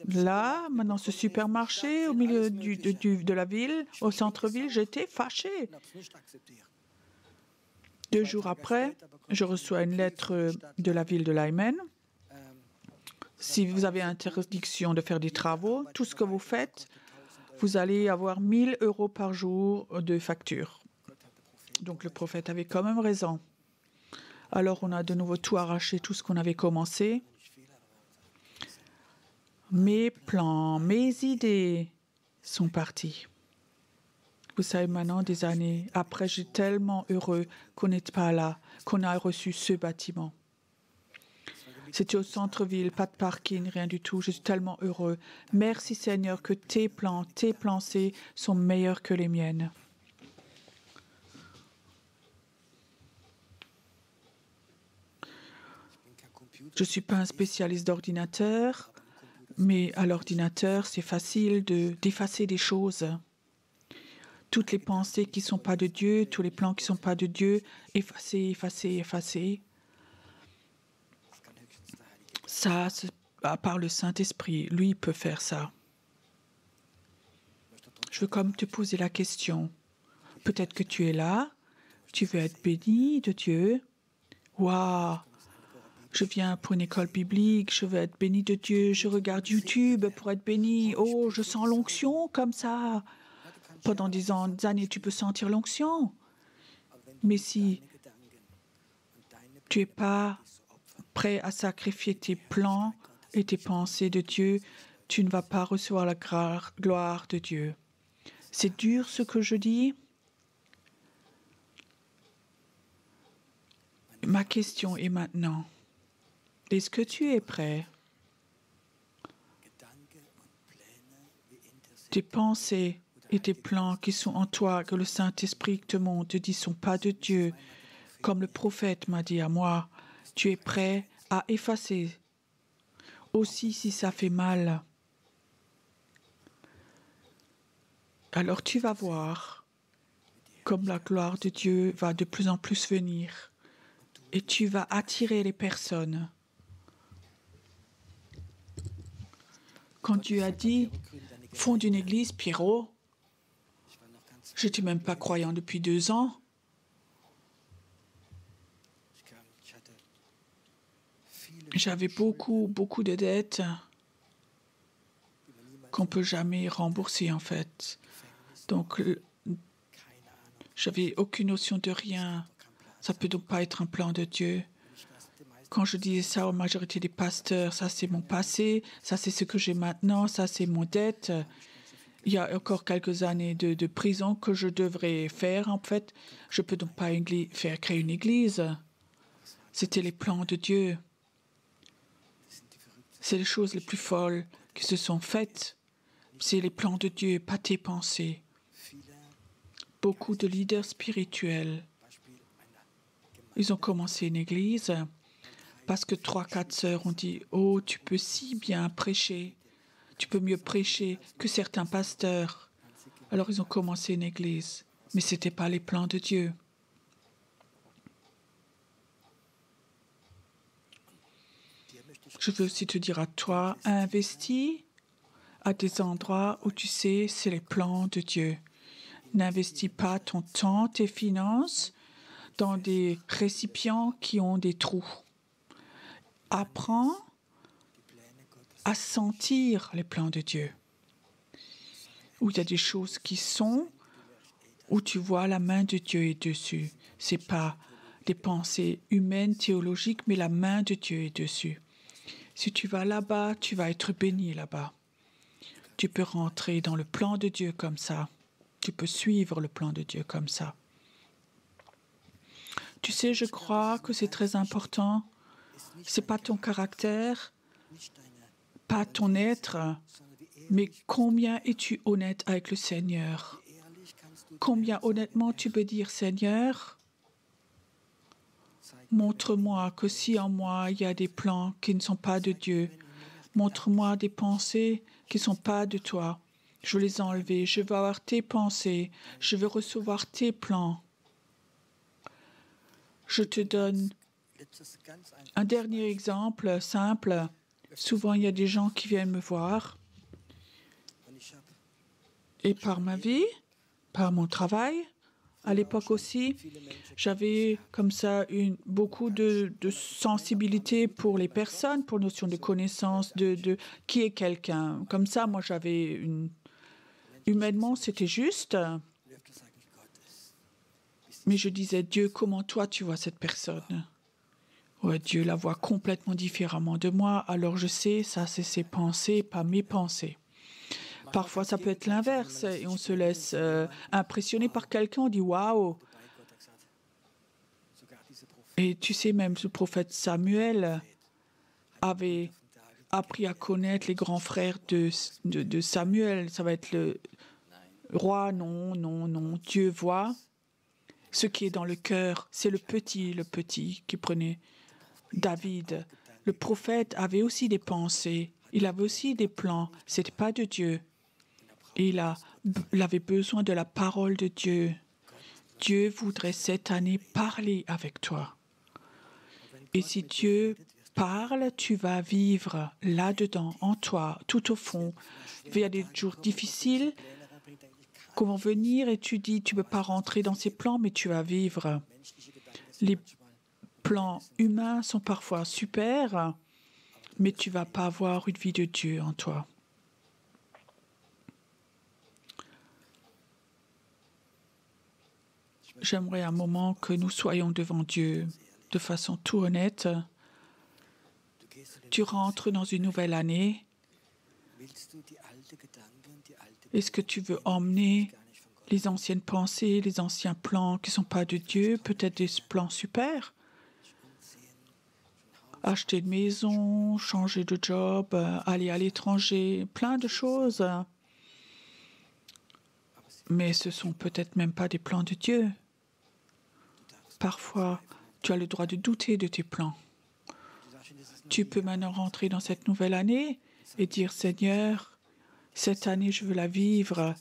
là, maintenant ce supermarché au milieu de la ville, au centre-ville, j'étais fâchée. 2 jours après, je reçois une lettre de la ville de Lyman. Si vous avez interdiction de faire des travaux, tout ce que vous faites, vous allez avoir 1 000 € par jour de facture. Donc le prophète avait quand même raison. Alors on a de nouveau tout arraché, tout ce qu'on avait commencé. Mes plans, mes idées sont partis. Vous savez, maintenant, des années après, je suis tellement heureux qu'on n'est pas là, qu'on a reçu ce bâtiment. C'était au centre-ville, pas de parking, rien du tout. Je suis tellement heureux. Merci Seigneur que tes plans, tes pensées sont meilleurs que les miennes. Je ne suis pas un spécialiste d'ordinateur. Mais à l'ordinateur, c'est facile d'effacer des choses. Toutes les pensées qui ne sont pas de Dieu, tous les plans qui ne sont pas de Dieu, effacer, effacer, effacer. Ça, à part le Saint-Esprit, lui peut faire ça. Je veux comme te poser la question. Peut-être que tu es là, tu veux être béni de Dieu. Waouh! Je viens pour une école biblique, je veux être béni de Dieu, je regarde YouTube pour être béni. Oh, je sens l'onction comme ça. Pendant des années, tu peux sentir l'onction. Mais si tu n'es pas prêt à sacrifier tes plans et tes pensées de Dieu, tu ne vas pas recevoir la gloire de Dieu. C'est dur ce que je dis. Ma question est maintenant. Est-ce que tu es prêt? Tes pensées et tes plans qui sont en toi, que le Saint-Esprit te montre, te dit, ne sont pas de Dieu. Comme le prophète m'a dit à moi, tu es prêt à effacer, aussi si ça fait mal. Alors tu vas voir comme la gloire de Dieu va de plus en plus venir et tu vas attirer les personnes. Quand Dieu a dit, fonde une église, Pierrot, je n'étais même pas croyant depuis 2 ans. J'avais beaucoup de dettes qu'on ne peut jamais rembourser, en fait. Donc, j'avais aucune notion de rien. Ça ne peut donc pas être un plan de Dieu. Quand je disais ça aux majorité des pasteurs, ça c'est mon passé, ça c'est ce que j'ai maintenant, ça c'est mon dette. Il y a encore quelques années de prison que je devrais faire, en fait. Je ne peux donc pas faire créer une église. C'était les plans de Dieu. C'est les choses les plus folles qui se sont faites. C'est les plans de Dieu, pas tes pensées. Beaucoup de leaders spirituels, ils ont commencé une église parce que 3-4 sœurs ont dit « Oh, tu peux si bien prêcher. Tu peux mieux prêcher que certains pasteurs. » Alors ils ont commencé une église. Mais ce n'était pas les plans de Dieu. Je veux aussi te dire à toi, investis à des endroits où tu sais c'est les plans de Dieu. N'investis pas ton temps, tes finances dans des récipients qui ont des trous. Apprends à sentir les plans de Dieu. Où il y a des choses qui sont, où tu vois la main de Dieu est dessus. Ce n'est pas des pensées humaines, théologiques, mais la main de Dieu est dessus. Si tu vas là-bas, tu vas être béni là-bas. Tu peux rentrer dans le plan de Dieu comme ça. Tu peux suivre le plan de Dieu comme ça. Tu sais, je crois que c'est très important. Ce n'est pas ton caractère, pas ton être, mais combien es-tu honnête avec le Seigneur? Combien honnêtement tu peux dire, Seigneur, montre-moi que si en moi il y a des plans qui ne sont pas de Dieu, montre-moi des pensées qui ne sont pas de toi. Je veux les enlever, je veux avoir tes pensées, je veux recevoir tes plans. Je te donne un dernier exemple simple. Souvent, il y a des gens qui viennent me voir et par ma vie, par mon travail, à l'époque aussi, j'avais comme ça beaucoup de sensibilité pour les personnes, pour notion de connaissance, de qui est quelqu'un. Comme ça, moi, j'avais humainement, c'était juste. Mais je disais, Dieu, comment toi tu vois cette personne? Ouais, Dieu la voit complètement différemment de moi. Alors je sais, ça c'est ses pensées, pas mes pensées. Parfois ça peut être l'inverse et on se laisse impressionner par quelqu'un, on dit waouh. Et tu sais, même ce prophète Samuel avait appris à connaître les grands frères de Samuel. Ça va être le roi, non, non, non. Dieu voit ce qui est dans le cœur. C'est le petit qui prenait David. Le prophète avait aussi des pensées. Il avait aussi des plans. Ce n'était pas de Dieu. Et il avait besoin de la parole de Dieu. Dieu voudrait cette année parler avec toi. Et si Dieu parle, tu vas vivre là-dedans, en toi, tout au fond. Il y a des jours difficiles qui vont venir et tu dis, tu ne peux pas rentrer dans ces plans, mais tu vas vivre. Les plans humains sont parfois super, mais tu ne vas pas avoir une vie de Dieu en toi. J'aimerais un moment que nous soyons devant Dieu de façon tout honnête. Tu rentres dans une nouvelle année. Est-ce que tu veux emmener les anciennes pensées, les anciens plans qui ne sont pas de Dieu, peut-être des plans super? Acheter une maison, changer de job, aller à l'étranger, plein de choses. Mais ce ne sont peut-être même pas des plans de Dieu. Parfois, tu as le droit de douter de tes plans. Tu peux maintenant rentrer dans cette nouvelle année et dire, Seigneur, cette année, je veux la vivre,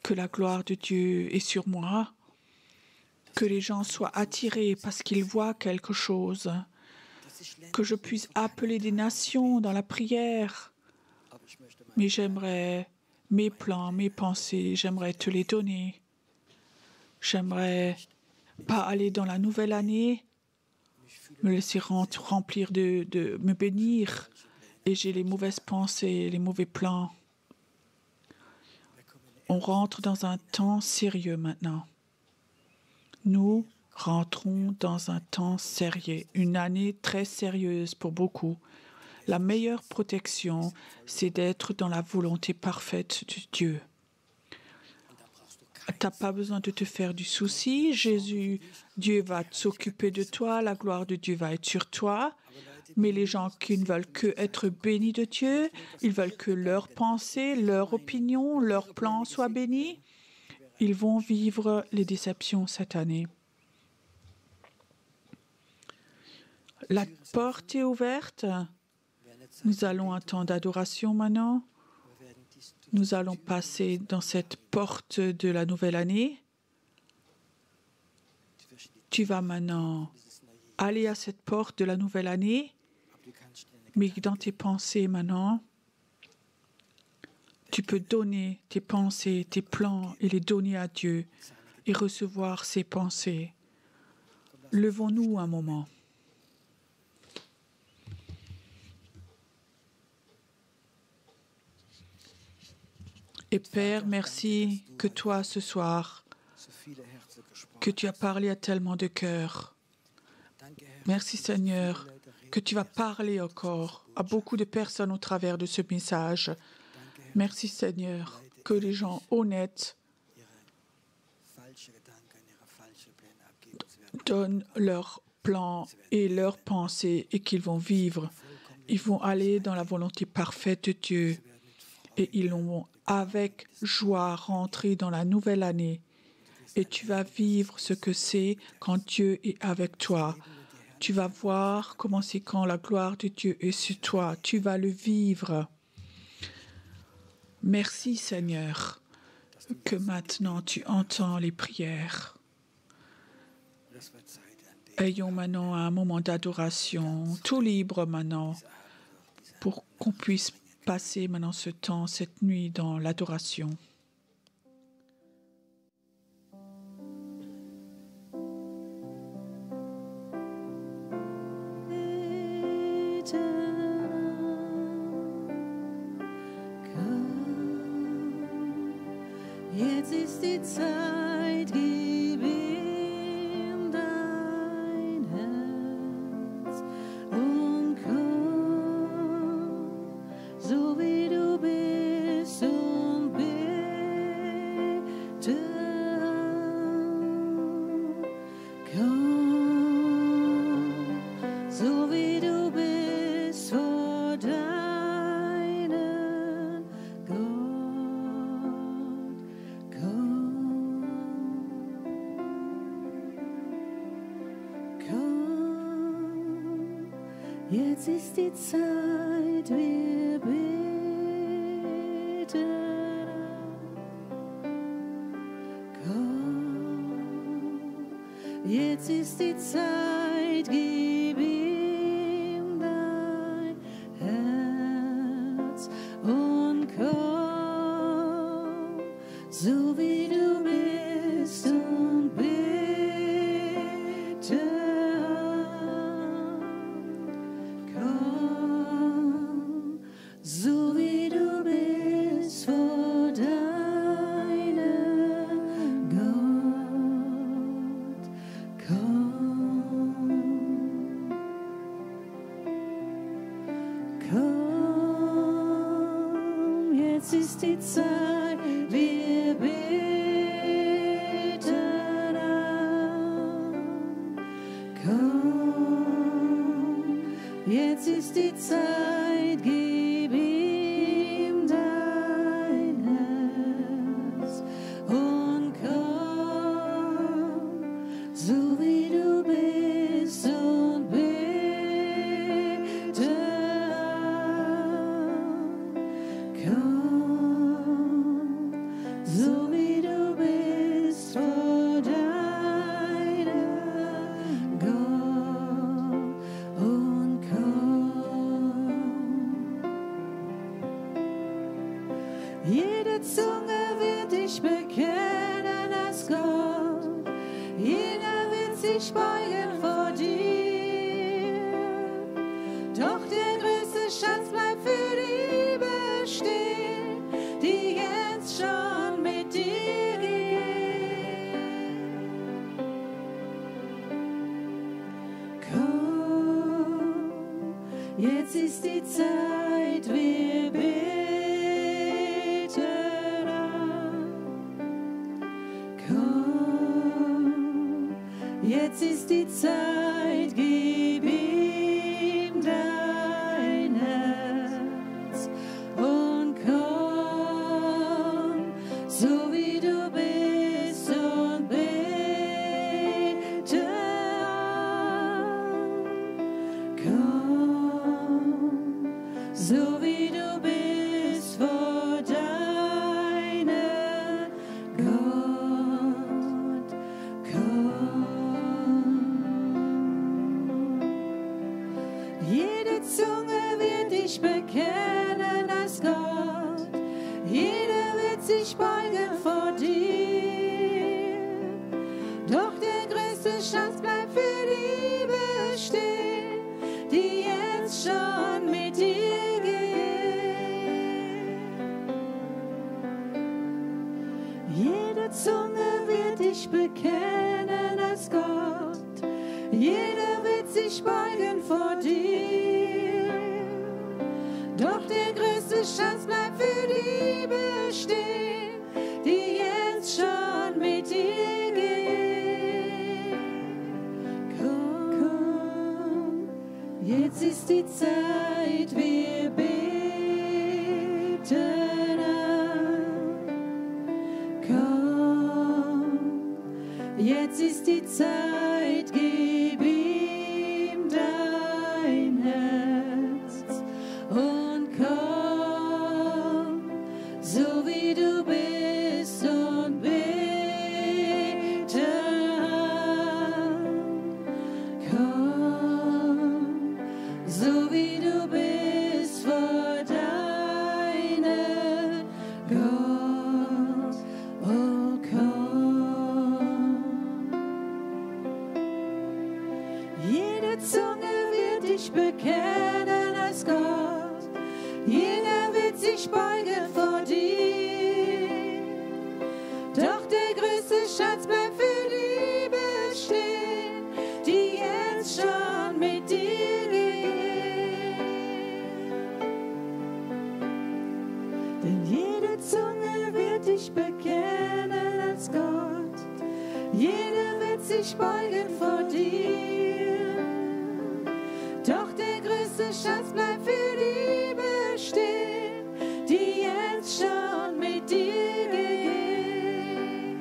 que la gloire de Dieu est sur moi, que les gens soient attirés parce qu'ils voient quelque chose, que je puisse appeler des nations dans la prière. Mais j'aimerais mes plans, mes pensées, j'aimerais te les donner. J'aimerais pas aller dans la nouvelle année, me laisser remplir de me bénir, et j'ai les mauvaises pensées, les mauvais plans. On rentre dans un temps sérieux maintenant. Nous, rentrons dans un temps sérieux, une année très sérieuse pour beaucoup. La meilleure protection, c'est d'être dans la volonté parfaite de Dieu. Tu n'as pas besoin de te faire du souci. Dieu va s'occuper de toi, la gloire de Dieu va être sur toi. Mais les gens qui ne veulent que être bénis de Dieu, ils veulent que leurs pensées, leur opinion, leur plan soient bénis, ils vont vivre les déceptions cette année. La porte est ouverte. Nous allons un temps d'adoration maintenant. Nous allons passer dans cette porte de la nouvelle année. Tu vas maintenant aller à cette porte de la nouvelle année, mais dans tes pensées maintenant, tu peux donner tes pensées, tes plans et les donner à Dieu et recevoir ses pensées. Levons-nous un moment. Et Père, merci que toi, ce soir, que tu as parlé à tellement de cœurs. Merci Seigneur, que tu vas parler encore à beaucoup de personnes au travers de ce message. Merci Seigneur, que les gens honnêtes donnent leurs plans et leurs pensées et qu'ils vont vivre. Ils vont aller dans la volonté parfaite de Dieu et ils vont avec joie rentrer dans la nouvelle année. Et tu vas vivre ce que c'est quand Dieu est avec toi. Tu vas voir comment c'est quand la gloire de Dieu est sur toi. Tu vas le vivre. Merci Seigneur, que maintenant tu entends les prières. Ayons maintenant un moment d'adoration, tout libre maintenant, pour qu'on puisse passer maintenant ce temps, cette nuit dans l'adoration. Jetzt ist die Zeit, gib ihm dein Herz und komm, so wie du bist und bete an. Komm, so wie du bist vor deinen Gott. Jetzt ist die Zeit, wir beten. Komm, jetzt ist die Zeit, gib ihm dein Herz und komm, so wie du bist und bete. So wie du bist vor deinem Gott, komm, komm, jetzt ist die Zeit, wir beten an, komm, jetzt ist die Zeit, gib ihm dein Herz und komm, so wie du bist und bete an. Komm, so wie du bist vor deinem Gott und komm. Jede Zunge wird dich bekennen als Gott, jeder wird sich beugen vor dir. Doch der größte Schatz bleibt für die bestehen, die jetzt schon mit dir gehen. Jetzt ist die Zeit, gib ihm dein Herz und komm, so wie du bist und bete an. Komm, so wie du bist vor deinen Gott. Komm. Jede Zunge wird dich bekennen als Gott. Jeder wird sich beugen vor dir. Doch der größte Schatz bleibt für die bestehen, die jetzt schon mit dir gehen. Jede Zunge wird dich bekennen als Gott. Jeder wird sich beugen vor dir. Doch der größte Schatz bleibt für die bestehen, die jetzt schon mit dir gehen. Komm, jetzt ist die Zeit, wir beten an. Komm, jetzt ist die Zeit, gib ihm dein Herz und komm, so wie du bist und bete an. Komm, so wie du bist vor deinen Gott. Oh, komm. Jede Zunge wird dich bekennen als Gott. Jeder wird sich beugen vor dir. Doch der größte Schatz bleibt für die bestehen, die jetzt schon mit dir gehen. Denn jede Zunge wird dich bekennen als Gott. Jeder wird sich beugen vor dir. Doch der größte Schatz bleibt für die bestehen, die jetzt schon mit dir gehen.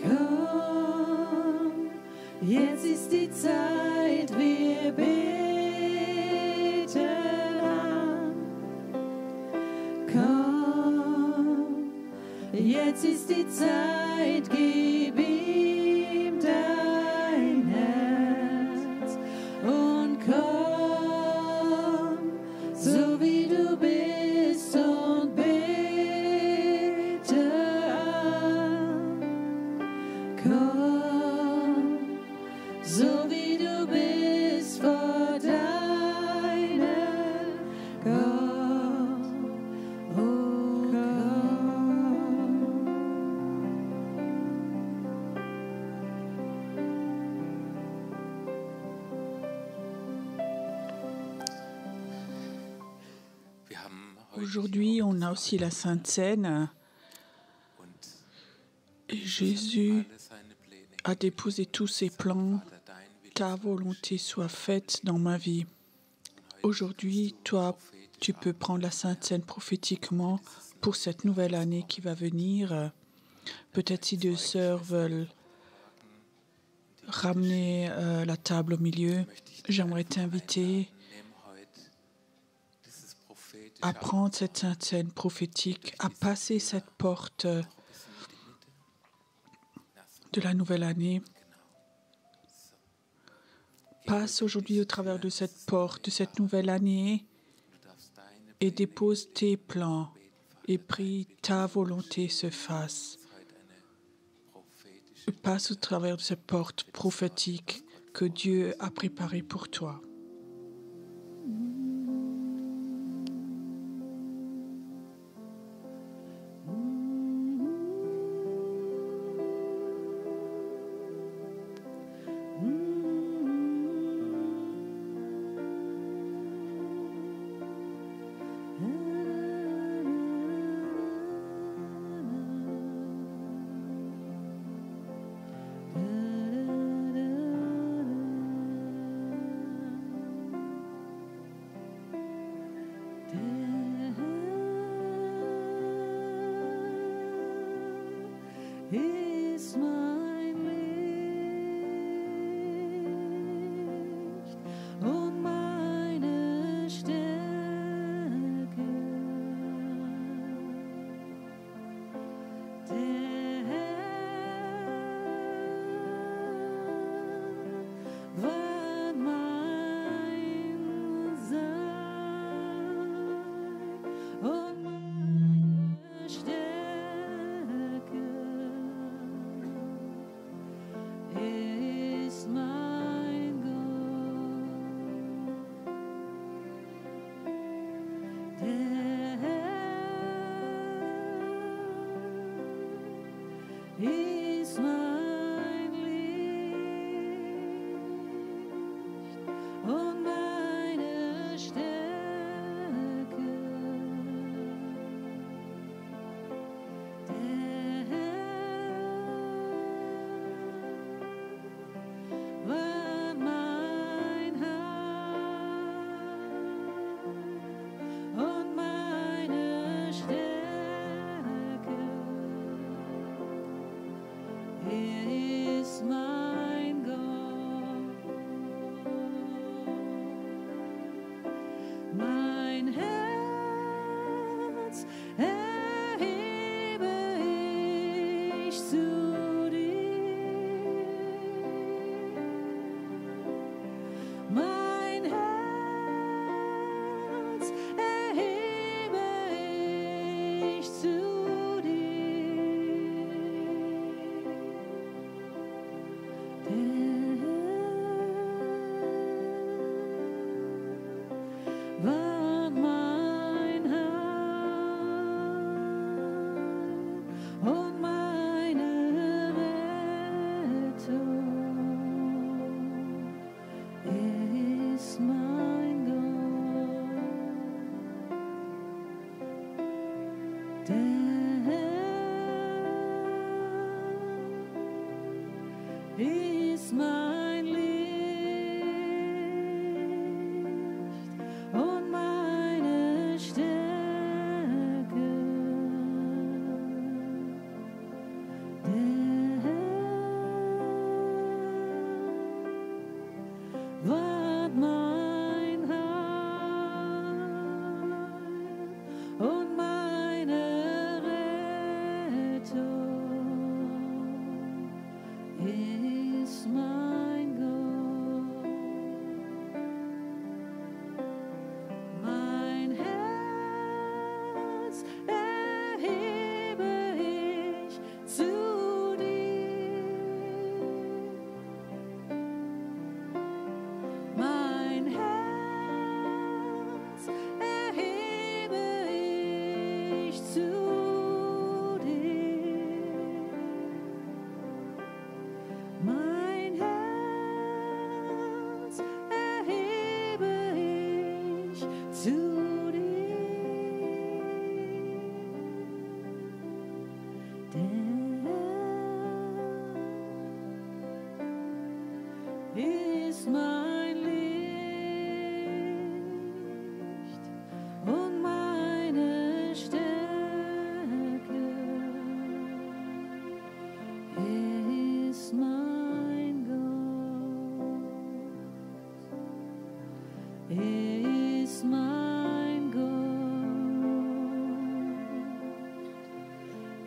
Komm, jetzt ist die Zeit, wir beten an. Komm, jetzt ist die Zeit, gib ihm dein Herz und komm, so wie du bist und bete an. Komm, so wie du bist vor deinen Gott. Oh, komm. Aujourd'hui, on a aussi la Sainte Seine. Et Jésus a déposé tous ses plans. Ta volonté soit faite dans ma vie. Aujourd'hui, toi, tu peux prendre la Sainte Seine prophétiquement pour cette nouvelle année qui va venir. Peut-être si deux sœurs veulent ramener la table au milieu, j'aimerais t'inviter à prendre cette Sainte Seine prophétique, à passer cette porte de la nouvelle année. Passe aujourd'hui au travers de cette porte de cette nouvelle année et dépose tes plans et prie ta volonté se fasse. Passe au travers de cette porte prophétique que Dieu a préparée pour toi.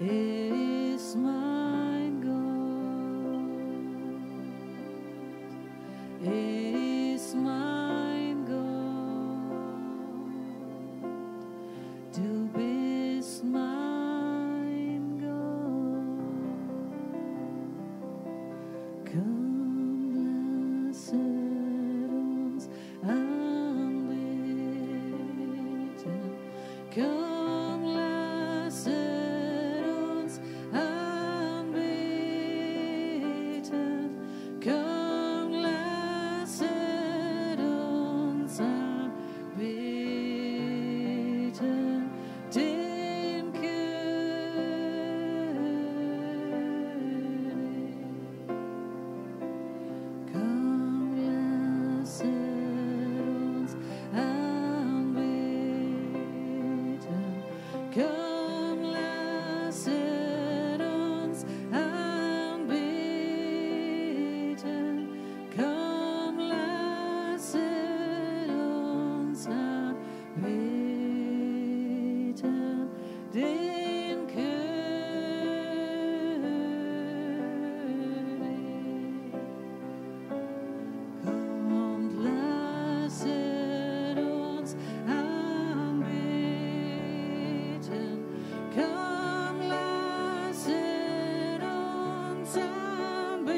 ist mein Gott, ist mein Gott, du bist mein Gott. Komm, lasset uns anbeten. Komm, lasset uns anbeten. Komm, lasset uns anbeten. Den König. Komm, lasset uns anbeten. Komm, lasset uns anbeten. Komm, lasset uns anbeten. Den König. Kommt, lasset uns anbeten. Komm, lasset uns anbeten.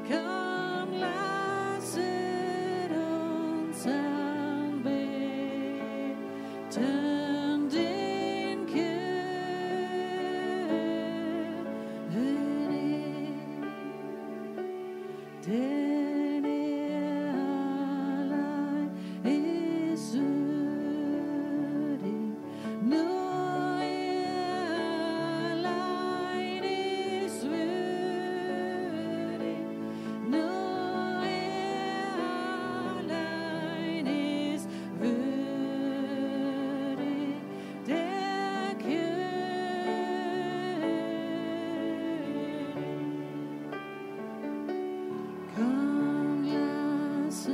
Komm, lasset uns anbeten. Den König. Denn er allein ist würdig, nur er allein ist würdig, nur er allein ist würdig, der König. Komm, lasset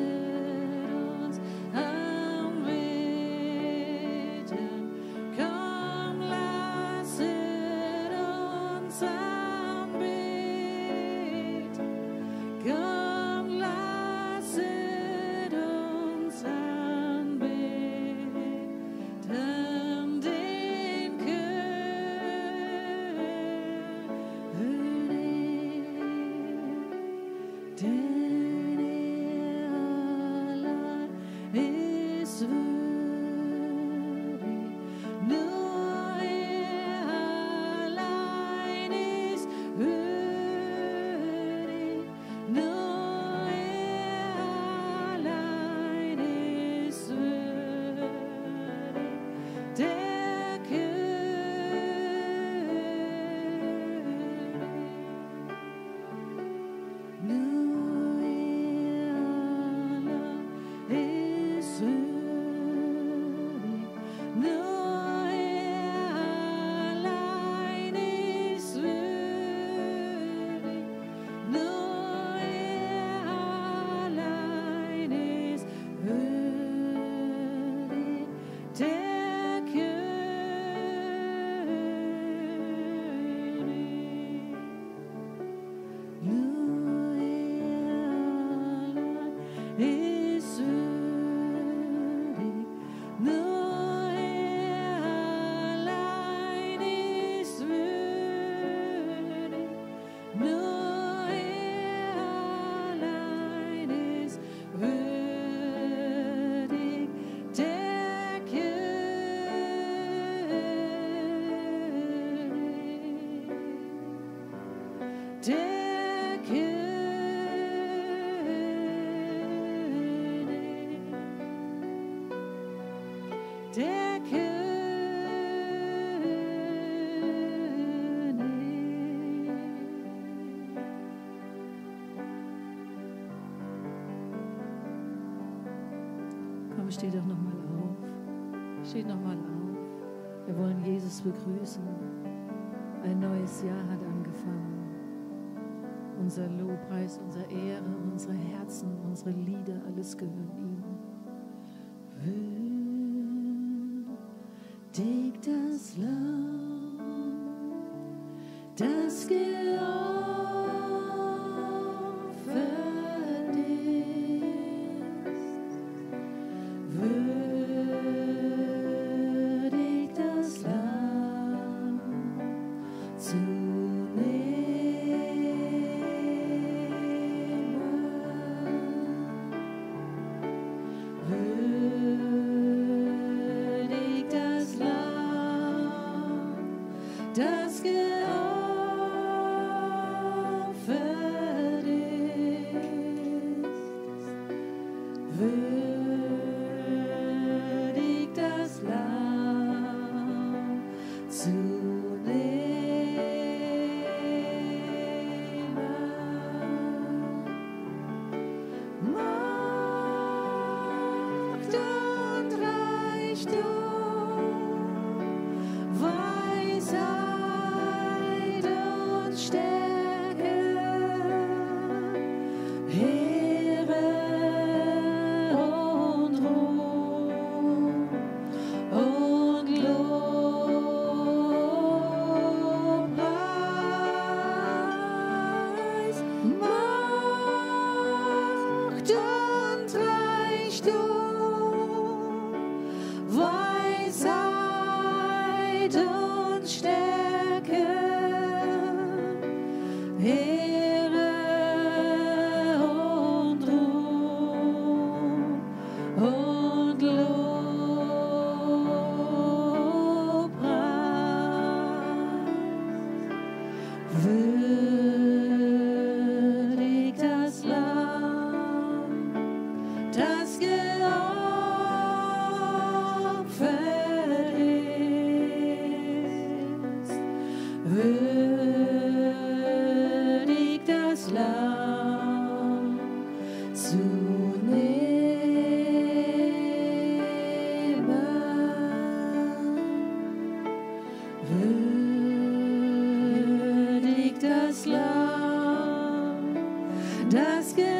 uns anbeten. Komm, lasset uns anbeten. Komm, lasset uns anbeten. Den König. Denn er allein ist würdig, nur er allein ist würdig, nur er allein ist würdig, der König. Nur er allein ist würdig, nur er allein ist würdig, nur er allein ist würdig, der König. Nur er allein ist würdig, nur er allein ist würdig, nur er allein ist würdig, der König. Der König. Der König. Komm, steh doch nochmal auf. Steh nochmal auf. Wir wollen Jesus begrüßen. Ein neues Jahr hat angefangen. Unser Lobpreis, unsere Ehre, unsere Herzen, unsere Lieder, alles gehört ihm. das Lamm, das geopfert ist, würdig das Lamm zu würdig das Lamm, das geopfert ist, würdig das Lamm zu Macht und Reichtum, Weisheit und Stärke, Ehre und Ruhm und Lobpreis, Macht und Reichtum, Weisheit und Stärke, Ehre und Ruhm und Lobpreis, würdig das Lamm, das geopfert ist, würdig das Lamm zu würdig das Lamm, das geopfert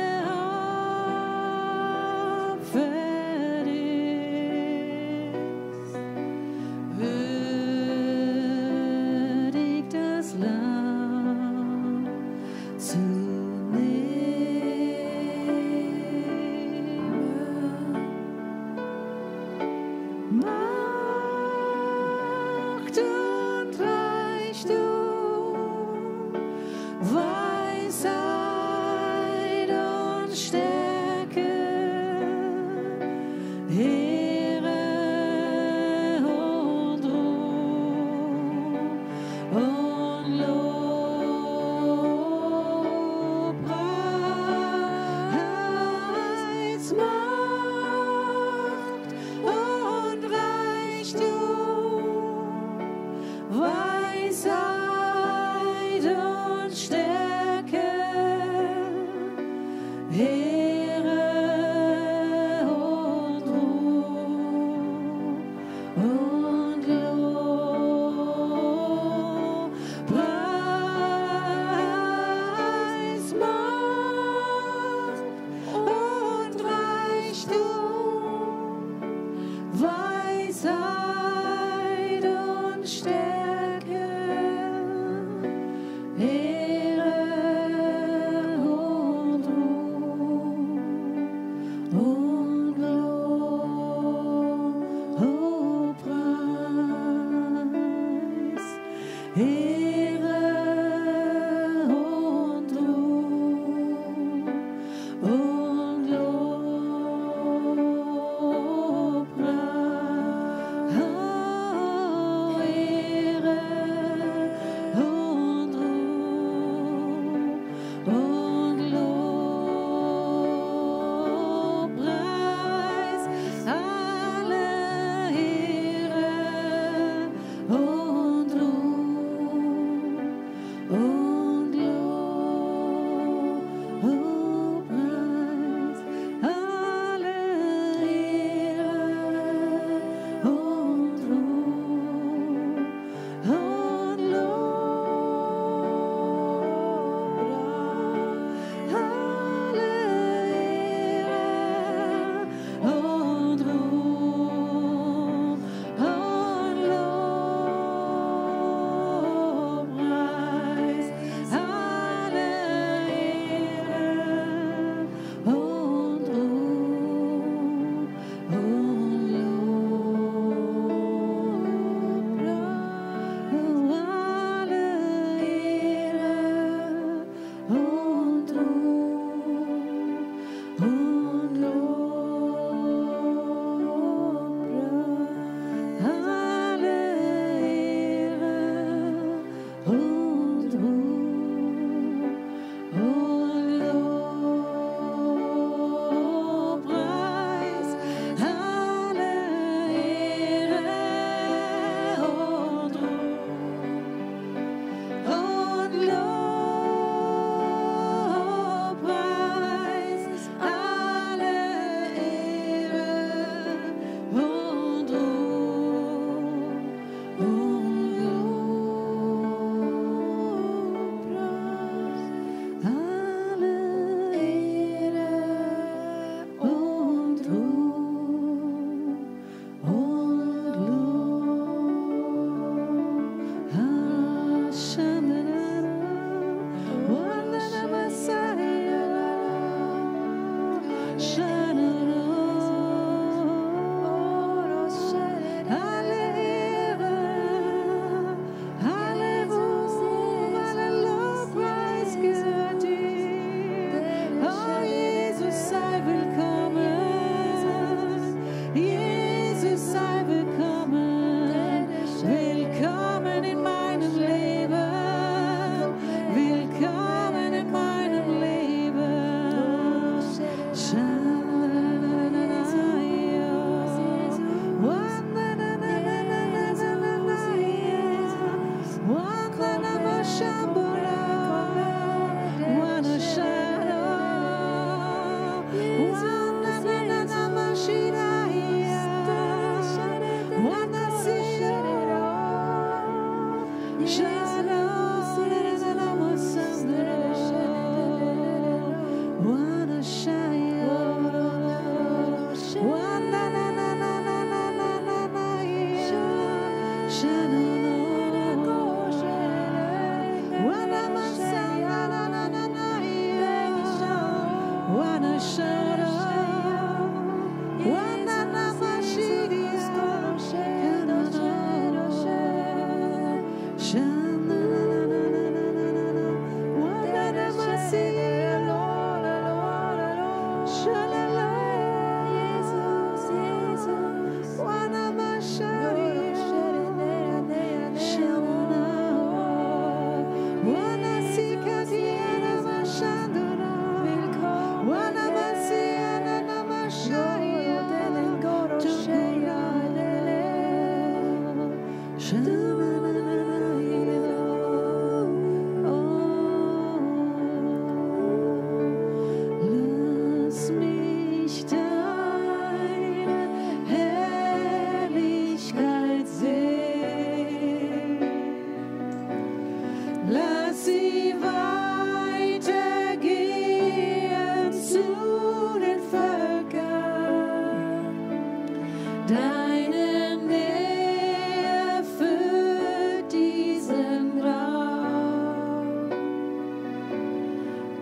Deine Nähe füllt diesen Raum,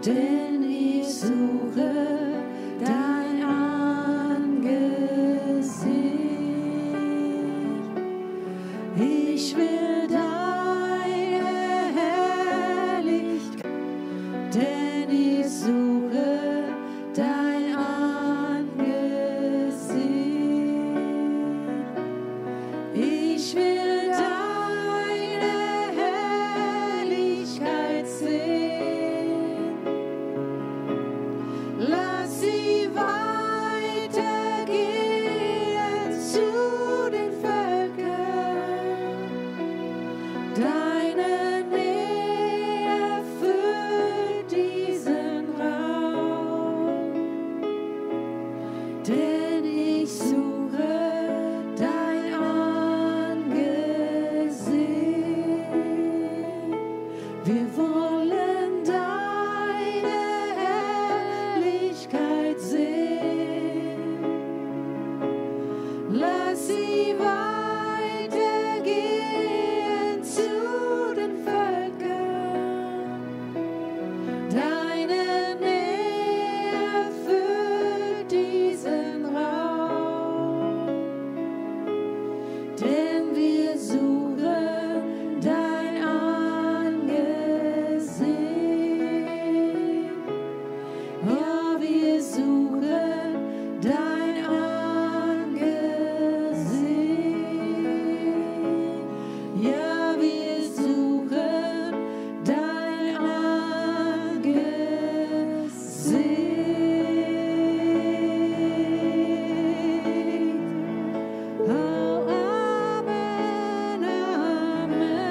denn ich suche dein Angesicht. Ich will deine Herrlichkeit, denn ich suche dein Angesicht. Ich will deine Herrlichkeit sehen. Lass sie weitergehen zu den Völkern. Deine Nähe füllt diesen Raum, denn ich suche dein Angesicht. Wir wollen deine Herrlichkeit sehen. Lass sie weitergehen zu den Völkern. Deine Nähe füllt diesen Raum, denn wir suchen dein Angesicht. Ja, wir suchen dein Angesicht. Ja, wir suchen dein Angesicht. Oh, Amen, Amen.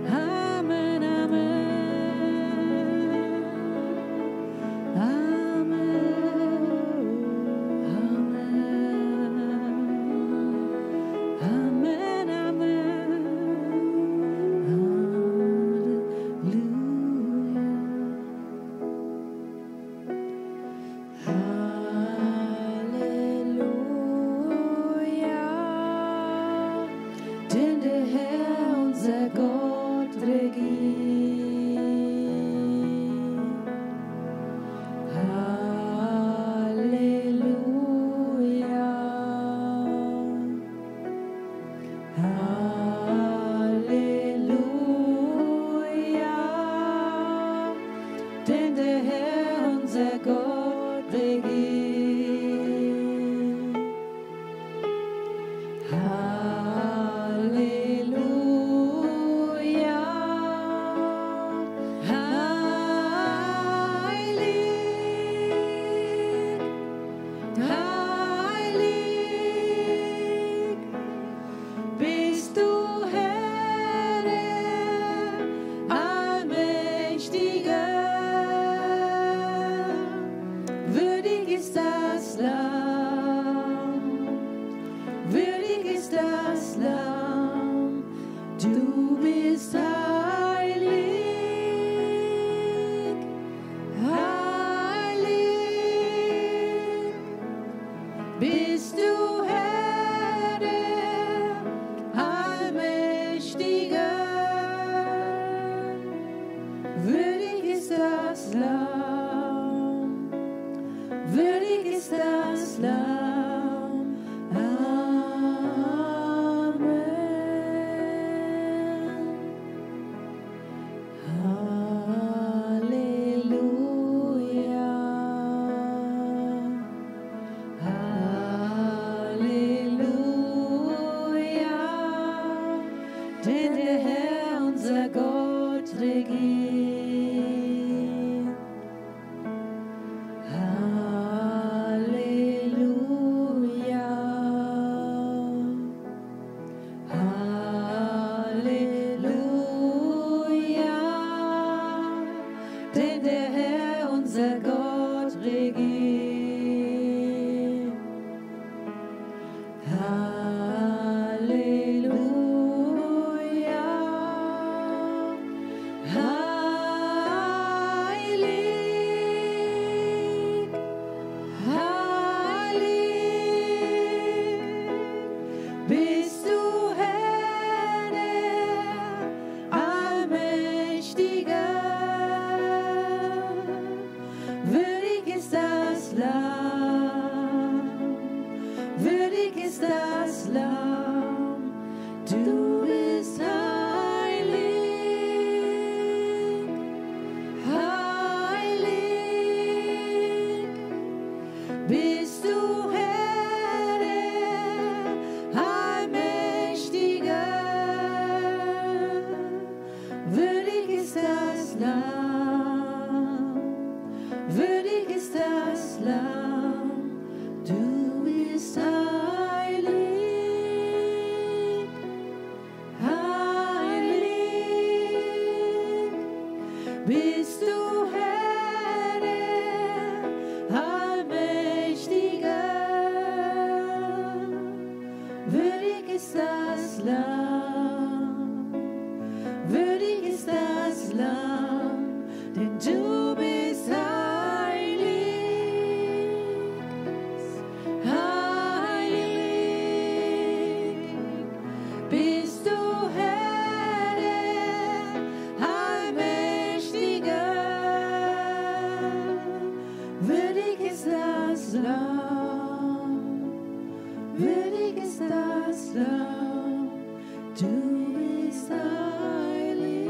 Amen, Amen. Amen, Amen. Halleluja, denn der Herr, unser Gott, regiert. Halleluja, Halleluja, denn der Herr, unser Gott, regiert. Halleluja, heilig, heilig bist du, Herr, der Allmächtige. Würdig ist das Lamm, würdig ist das Lamm, du bist heilig, heilig bist du, Herr, der Allmächtige. Würdig ist das Lamm, würdig ist das Lamm. Amen. Halleluja. Halleluja, denn der Herr, unser Gott, regiert. Halleluja. Würdig ist das Lamm, würdig ist das Lamm, du bist heilig, heilig, bist du Herr, der Allmächtige. Würdig ist das Lamm, würdig ist das Lamm, du bist heilig, heilig, bist du Herr, der Allmächtige. Würdig ist das Lamm, würdig ist das Lamm, denn du bist heilig, heilig, bist du Herr, der Allmächtige. Würdig ist das Lamm, würdig ist das Lamm, du bist heilig,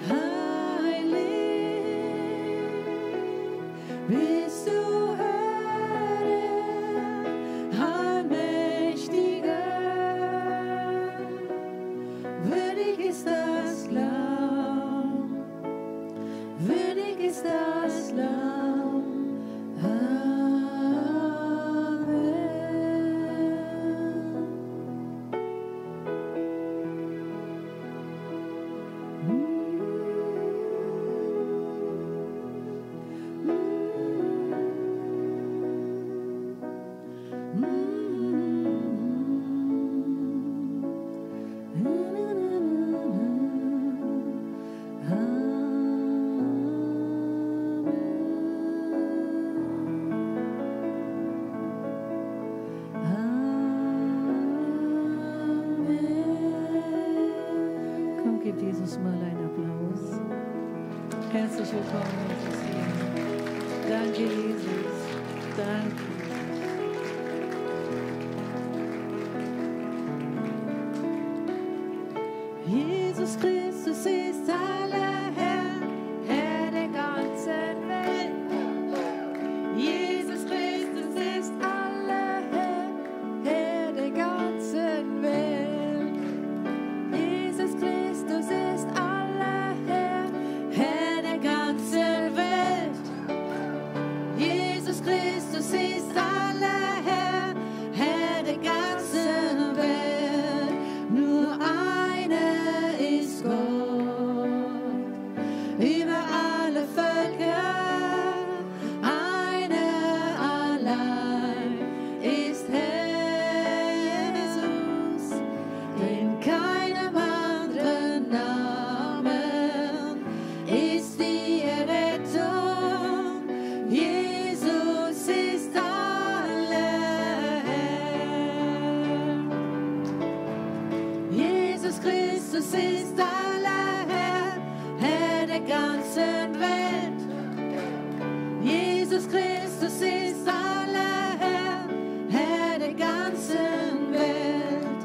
heilig, bist du Herr, der Allmächtige. Würdig ist das Lamm, würdig ist das Lamm. Komm, gib Jesus mal einen Applaus. Herzlich willkommen, Jesus hier. Danke, Jesus. Danke. Jesus Christus ist aller Herr, Herr der ganzen Welt. Jesus Christus ist aller Herr, Herr der ganzen Welt. Jesus Christus ist aller Herr, Herr der ganzen Welt. Jesus Christus ist aller Herr, Herr der ganzen Welt. Nur einer ist Gott über alle Völker, einer allein ist Herr Jesus, in keinem anderen Namen ist die Errettung. Jesus ist aller Herr. Jesus Christus ist aller Herr, Herr der ganzen Welt. Jesus Christus ist aller Herr, Herr der ganzen Welt.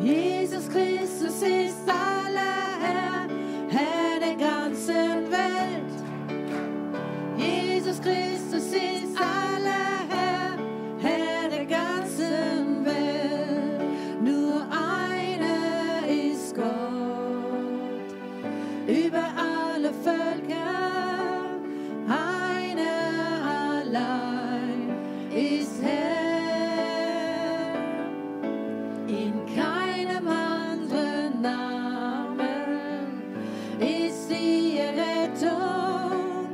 Jesus Christus ist aller Herr, Herr der ganzen Welt. Jesus Christus ist aller Herr, Herr der ganzen Welt. Nur einer ist Gott über alle Völker, einer allein ist Herr, in keinem anderen Namen ist die Errettung.